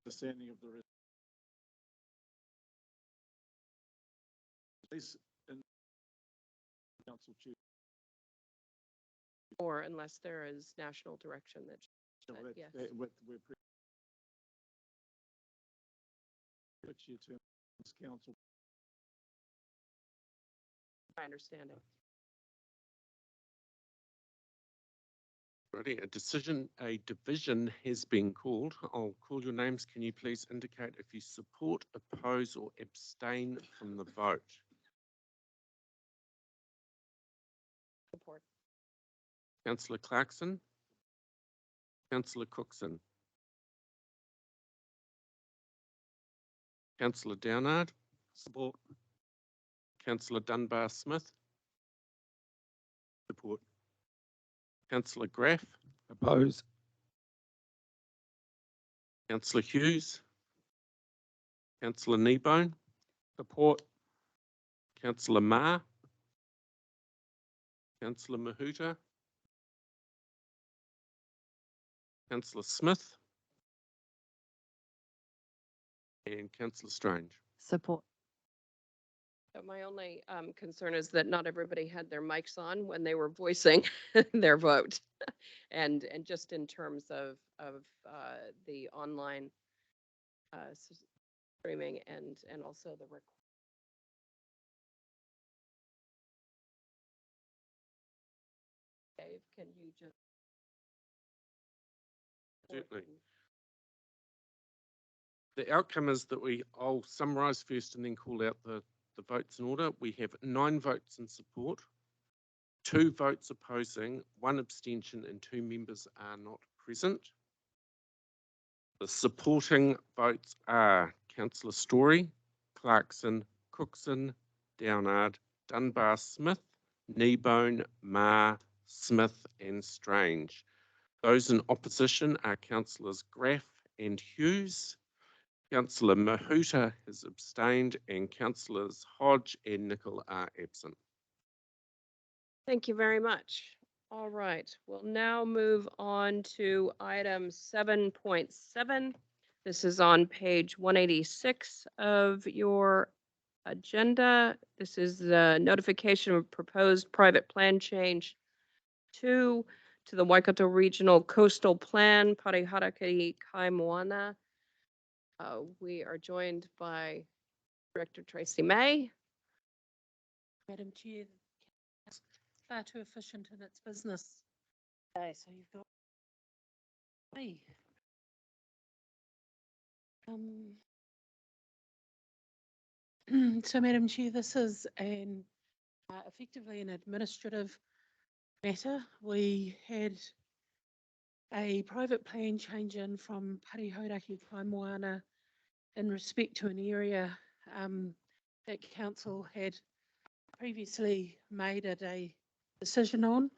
Understanding of the release in council chief. Or unless there is national direction that, yes. We're pretty to this council. My understanding. Righty, a division has been called. I'll call your names. Can you please indicate if you support, oppose, or abstain from the vote? Support. Councillor Clarkson. Councillor Cookson. Councillor Downard. Support. Councillor Dunbar-Smith. Support. Councillor Graff. Oppose. Councillor Hughes. Councillor Kneebone. Support. Councillor Ma. Councillor Mahuta. Councillor Smith. And Councillor Strange. Support. So my only concern is that not everybody had their mics on when they were voicing their vote. And just in terms of the online streaming and also the recording. Dave, can you just? Certainly. The outcome is that I'll summarise first and then call out the votes in order. We have 9 votes in support, 2 votes opposing, 1 abstention, and 2 members are not present. The supporting votes are Councillor Story, Clarkson, Cookson, Downard, Dunbar-Smith, Kneebone, Ma, Smith, and Strange. Those in opposition are Councillors Graff and Hughes. Councillor Mahuta has abstained and Councillors Hodge and Nicol are absent. Thank you very much. All right, we'll now move on to item 7.7. This is on page 186 of your agenda. This is the notification of proposed private plan change 2 to the Waikato Regional Coastal Plan, Pare, Hauraki, Kaimoana. We are joined by Director Tracy May. Madam Chair, it's far too efficient in its business. Okay, so you've got me. So Madam Chair, this is effectively an administrative matter. We had a private plan change in from Pare, Hauraki, Kaimoana in respect to an area that council had previously made it a decision on.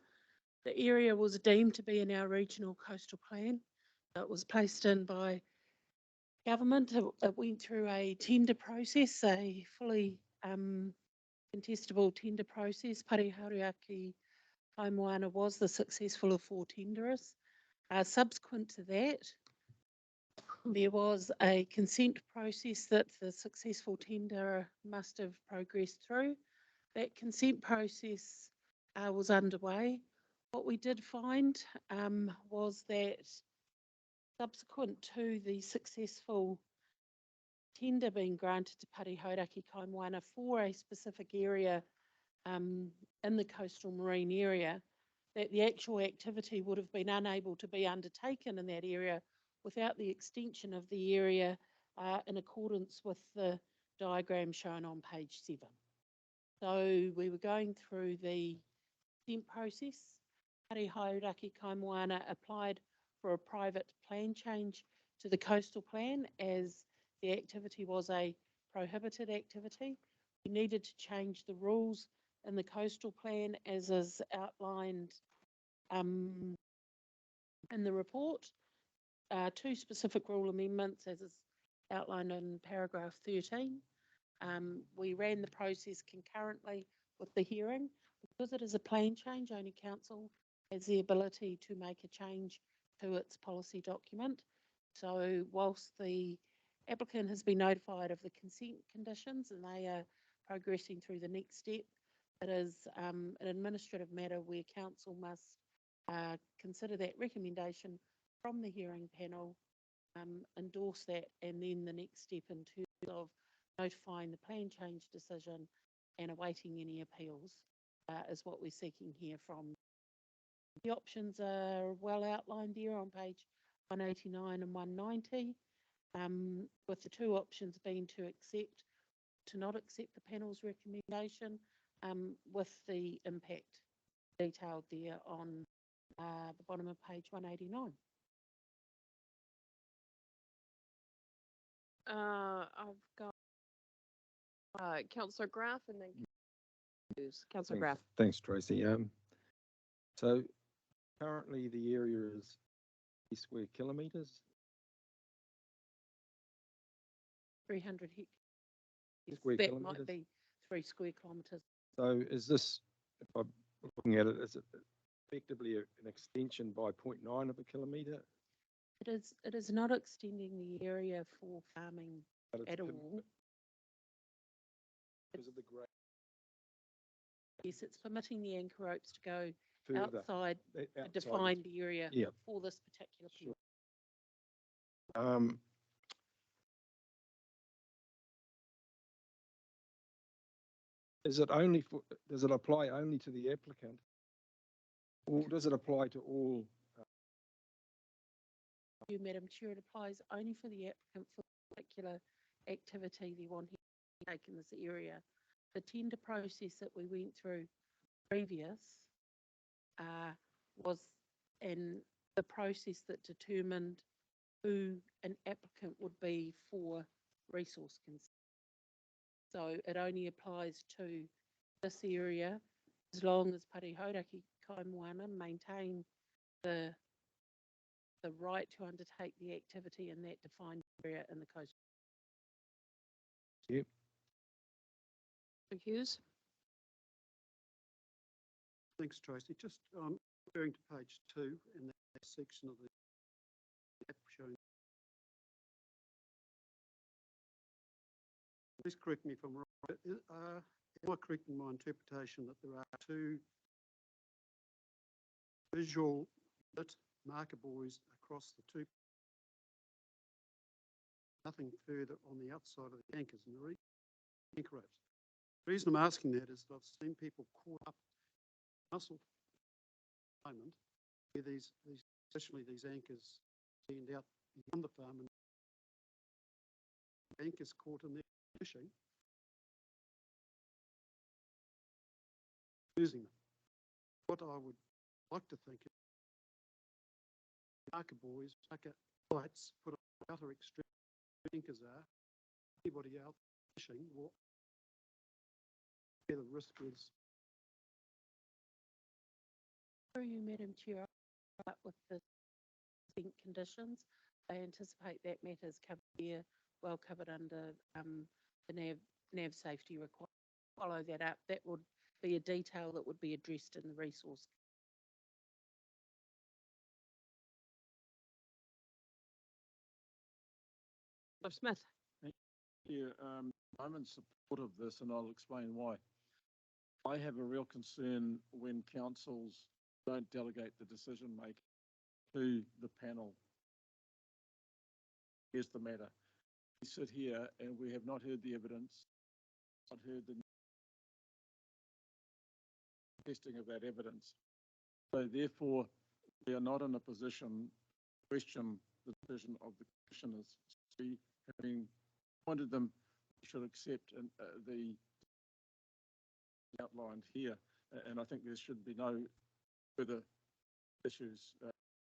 The area was deemed to be in our regional coastal plan. It was placed in by government. It went through a tender process, a fully contestable tender process. Pare, Hauraki, Kaimoana was the successful of 4 tenderers. Subsequent to that, there was a consent process that the successful tenderer must have progressed through. That consent process was underway. What we did find was that subsequent to the successful tender being granted to Pare Hauraki Kaimoana for a specific area in the coastal marine area, that the actual activity would have been unable to be undertaken in that area without the extension of the area in accordance with the diagram shown on page 7. So we were going through the consent process. Pare Hauraki Kaimoana applied for a private plan change to the coastal plan as the activity was a prohibited activity. We needed to change the rules in the coastal plan as is outlined in the report. 2 specific rule amendments as is outlined in paragraph 13. We ran the process concurrently with the hearing. Because it is a plan change, only council has the ability to make a change to its policy document. So whilst the applicant has been notified of the consent conditions and they are progressing through the next step, it is an administrative matter where council must consider that recommendation from the hearing panel, endorse that, and then the next step in terms of notifying the plan change decision and awaiting any appeals is what we're seeking here from. The options are well outlined there on page 189 and 190, with the 2 options being to accept, to not accept the panel's recommendation, with the impact detailed there on the bottom of page 189. I've got Councillor Graff and then Councillor Graff. Thanks, Tracy. So currently the area is 3 square kilometres. 300 hectares. Yes, Square that kilometres. might be 3 square kilometres. So is this, if I'm looking at it, is it effectively an extension by 0.9 of a kilometre? It is not extending the area for farming at all. Because of the grade. Yes, it's permitting the anchor ropes to go Further, outside a outside defined area yeah. for this particular Sure. period. Is it only for, does it apply only to the applicant? Or does it apply to all? You, Madam Chair, it applies only for the applicant for the particular activity they want to take in this area. The tender process that we went through previous was in the process that determined who an applicant would be for resource consent. So it only applies to this area as long as Pare Hauraki Kaimoana maintain the right to undertake the activity in that defined area in the coast. Yep. Hughes. Thanks, Tracy. Just referring to page 2 in that section of the map showing. Please correct me if I'm right. Am I correct in my interpretation that there are 2 visual marker buoys across the 2? Nothing further on the outside of the anchors and the anchor ropes. The reason I'm asking that is that I've seen people caught up muscle moment where these especially these anchors stand out beyond the farm and anchors caught in their fishing, losing them. What I would like to think is marker buoys, marker lights put on the outer extreme anchors are, anybody out fishing will where the risk is. Through you, Madam Chair, with the consent conditions, I anticipate that matter is covered here, well covered under the NAV safety requirement. Follow that up. That would be a detail that would be addressed in the resource. Smith. Thank you. I'm in support of this and I'll explain why. I have a real concern when councils don't delegate the decision making to the panel here's the matter. We sit here and we have not heard the evidence, not heard the testing of that evidence. So therefore, we are not in a position to question the decision of the commissioners. We, having appointed them, should accept the outlined here. And I think there should be no further issues.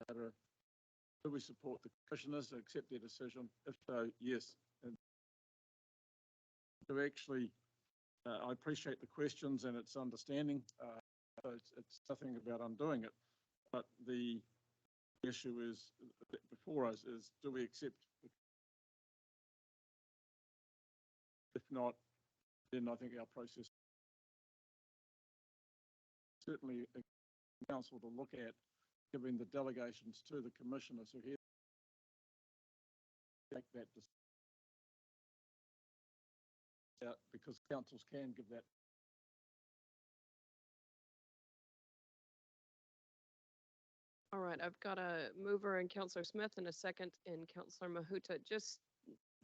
Do we support the commissioners, accept their decision? If so, yes. And to actually, I appreciate the questions and its understanding. So it's nothing about undoing it, but the issue is before us is, do we accept? If not, then I think our process certainly a council to look at, giving the delegations to the commissioners who here take that out, because councils can give that. All right, I've got a mover in Councillor Smith and a second in Councillor Mahuta. Just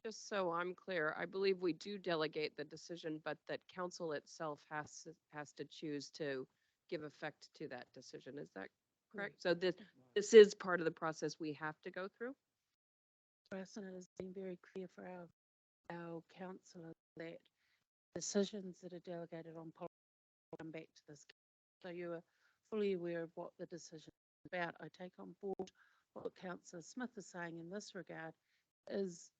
so I'm clear, I believe we do delegate the decision, but that council itself has to choose to give effect to that decision. Is that correct? So this is part of the process we have to go through? For us, and it has been very clear for our councillors that decisions that are delegated on policy come back to this. So you are fully aware of what the decision is about. I take on board what Councillor Smith is saying in this regard is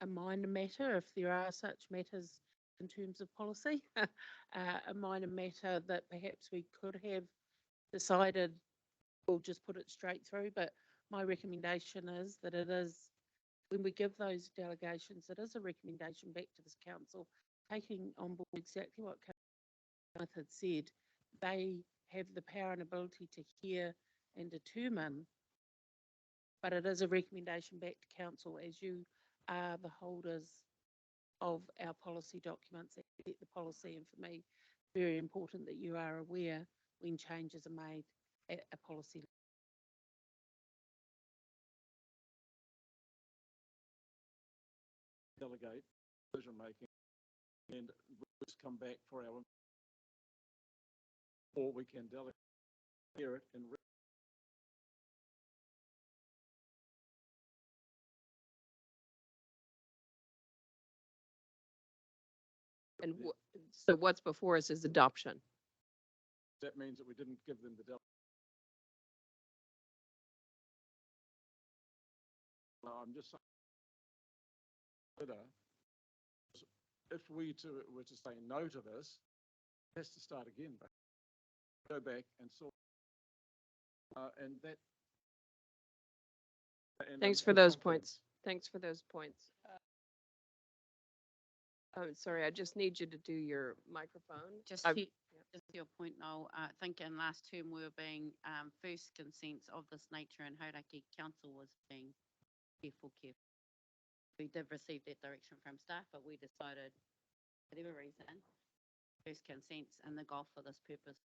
a minor matter, if there are such matters in terms of policy, a minor matter that perhaps we could have decided we'll just put it straight through. But my recommendation is that it is, when we give those delegations, it is a recommendation back to this council, taking on board exactly what Councillor Smith had said. They have the power and ability to hear and determine, but it is a recommendation back to council, as you are the holders of our policy documents, the policy. And for me, very important that you are aware when changes are made at a policy. Delegate decision making, and we'll just come back for our, or we can delegate, hear it and And so what's before us is adoption. that means that we didn't give them the delegate. I'm just saying, if we were to say no to this, it has to start again, but go back and sort. And that. Thanks for those points. Thanks for those points. I'm sorry, I just need you to do your microphone. Just to your point, Noel, I think in last term we were being first consents of this nature, and Hauraki Council was being careful. We did receive that direction from staff, but we decided, for whatever reason, first consents and the golf for this purpose,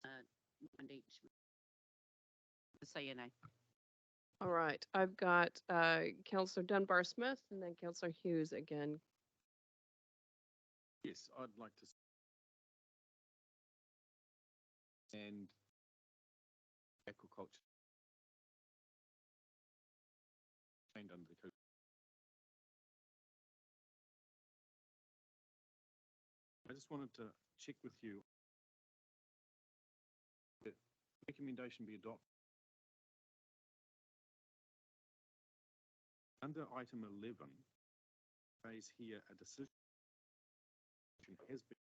and each. So you know. All right, I've got Councillor Dunbar Smith and then Councillor Hughes again. Yes, I'd like to. And aquaculture. And under the code. I just wanted to check with you that recommendation be adopted. Under item 11, raise here a decision has been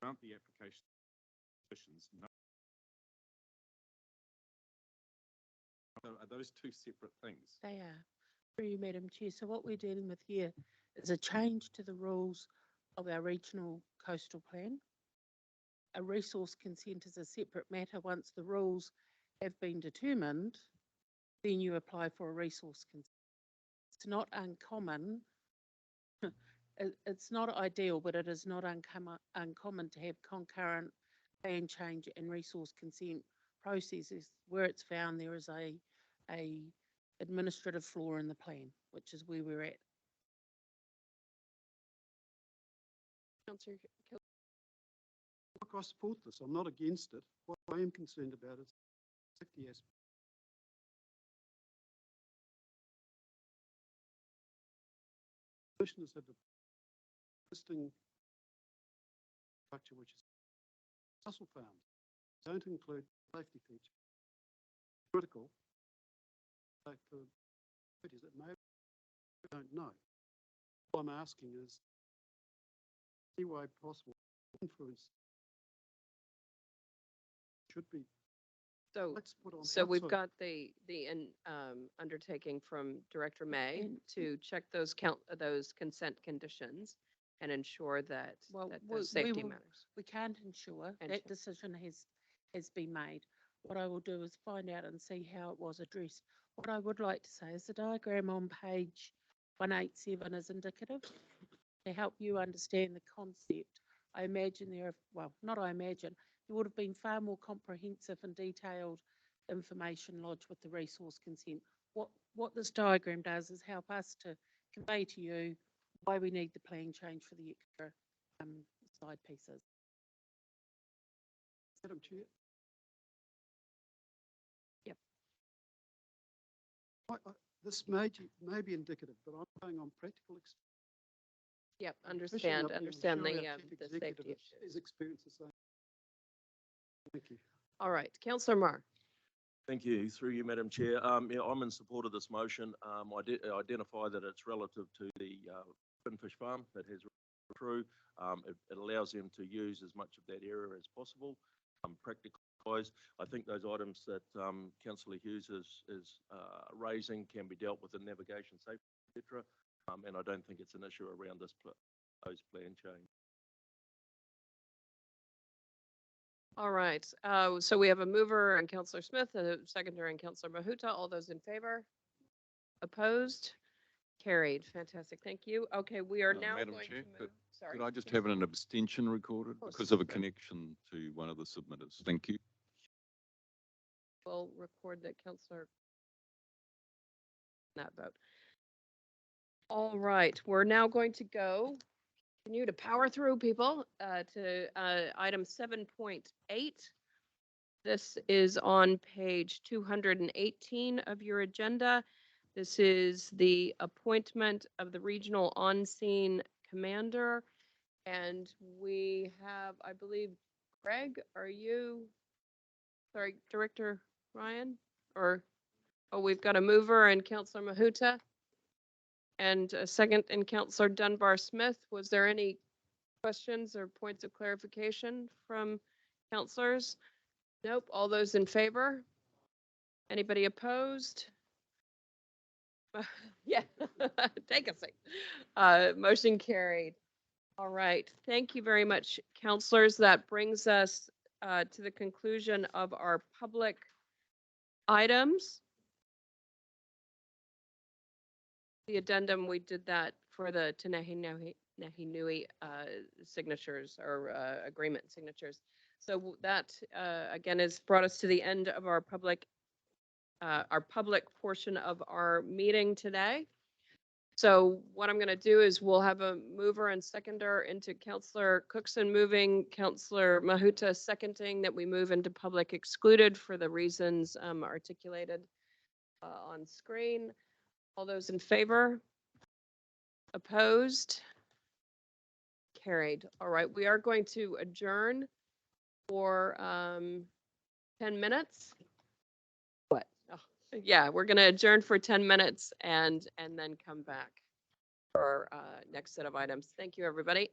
grant the application conditions. No. So are those two separate things? They are. Through you, Madam Chair. So what we're dealing with here is a change to the rules of our regional coastal plan. A resource consent is a separate matter. Once the rules have been determined, then you apply for a resource consent. It's not uncommon. It's not ideal, but it is not uncommon to have concurrent plan change and resource consent processes. Where it's found there is a administrative flaw in the plan, which is where we're at. Councillor Look, I support this. I'm not against it. What I am concerned about is the safety aspect. Commissioners have the existing structure, which is mussel farms, don't include safety features. Critical. Like for cities that maybe don't know. All I'm asking is, any way possible influence should be. So, Let's put on the so we've outside. got the undertaking from Director May to check those consent conditions and ensure that, Well, that we those safety will- matters. We can't ensure And that check. decision has been made. What I will do is find out and see how it was addressed. What I would like to say is the diagram on page 187 is indicative to help you understand the concept. I imagine not I imagine, there would have been far more comprehensive and detailed information lodged with the resource consent. What this diagram does is help us to convey to you why we need the plan change for the extra side pieces. Madam Chair. Yep. This may be indicative, but I'm going on practical experience. Yep, I'm fishing understand up here. I'm understand sure the our chief the executive safety issue. has experienced the same. Thank you. All right, Councillor Marr. Thank you. Through you, Madam Chair. Yeah, I'm in support of this motion. I identify that it's relative to the finfish farm that has through. It allows them to use as much of that area as possible. Practical wise, I think those items that Councillor Hughes is raising can be dealt with in navigation safety, etc. And I don't think it's an issue around this proposed plan change. All right, so we have a mover and Councillor Smith, a seconder and Councillor Mahuta. All those in favor? Opposed? Carried. Fantastic. Thank you. Okay, we are now Madam going Chair, to move. Sorry. could I just have an abstention recorded course. because of a connection to one of the submitters? Thank you. We'll record that Councillor that vote. All right, we're now going to go, continue to power through, people, to item 7.8. This is on page 218 of your agenda. This is the appointment of the regional on-scene commander. And we have, I believe, Greg, are you, sorry, Director Ryan? Or, oh, we've got a mover and Councillor Mahuta. And a second and Councillor Dunbar Smith. Was there any questions or points of clarification from councillors? Nope. All those in favor? Anybody opposed? Yeah, take a seat. Motion carried. All right. Thank you very much, councillors. That brings us to the conclusion of our public items. The addendum, we did that for the Nehenehenui signatures or agreement signatures. So that again has brought us to the end of our public portion of our meeting today. So what I'm going to do is we'll have a mover and seconder into Councillor Cookson moving, Councillor Mahuta seconding that we move into public excluded for the reasons articulated on screen. All those in favor? Opposed? Carried. All right, we are going to adjourn for 10 minutes. What? Oh, yeah, we're going to adjourn for 10 minutes and then come back for our next set of items. Thank you, everybody.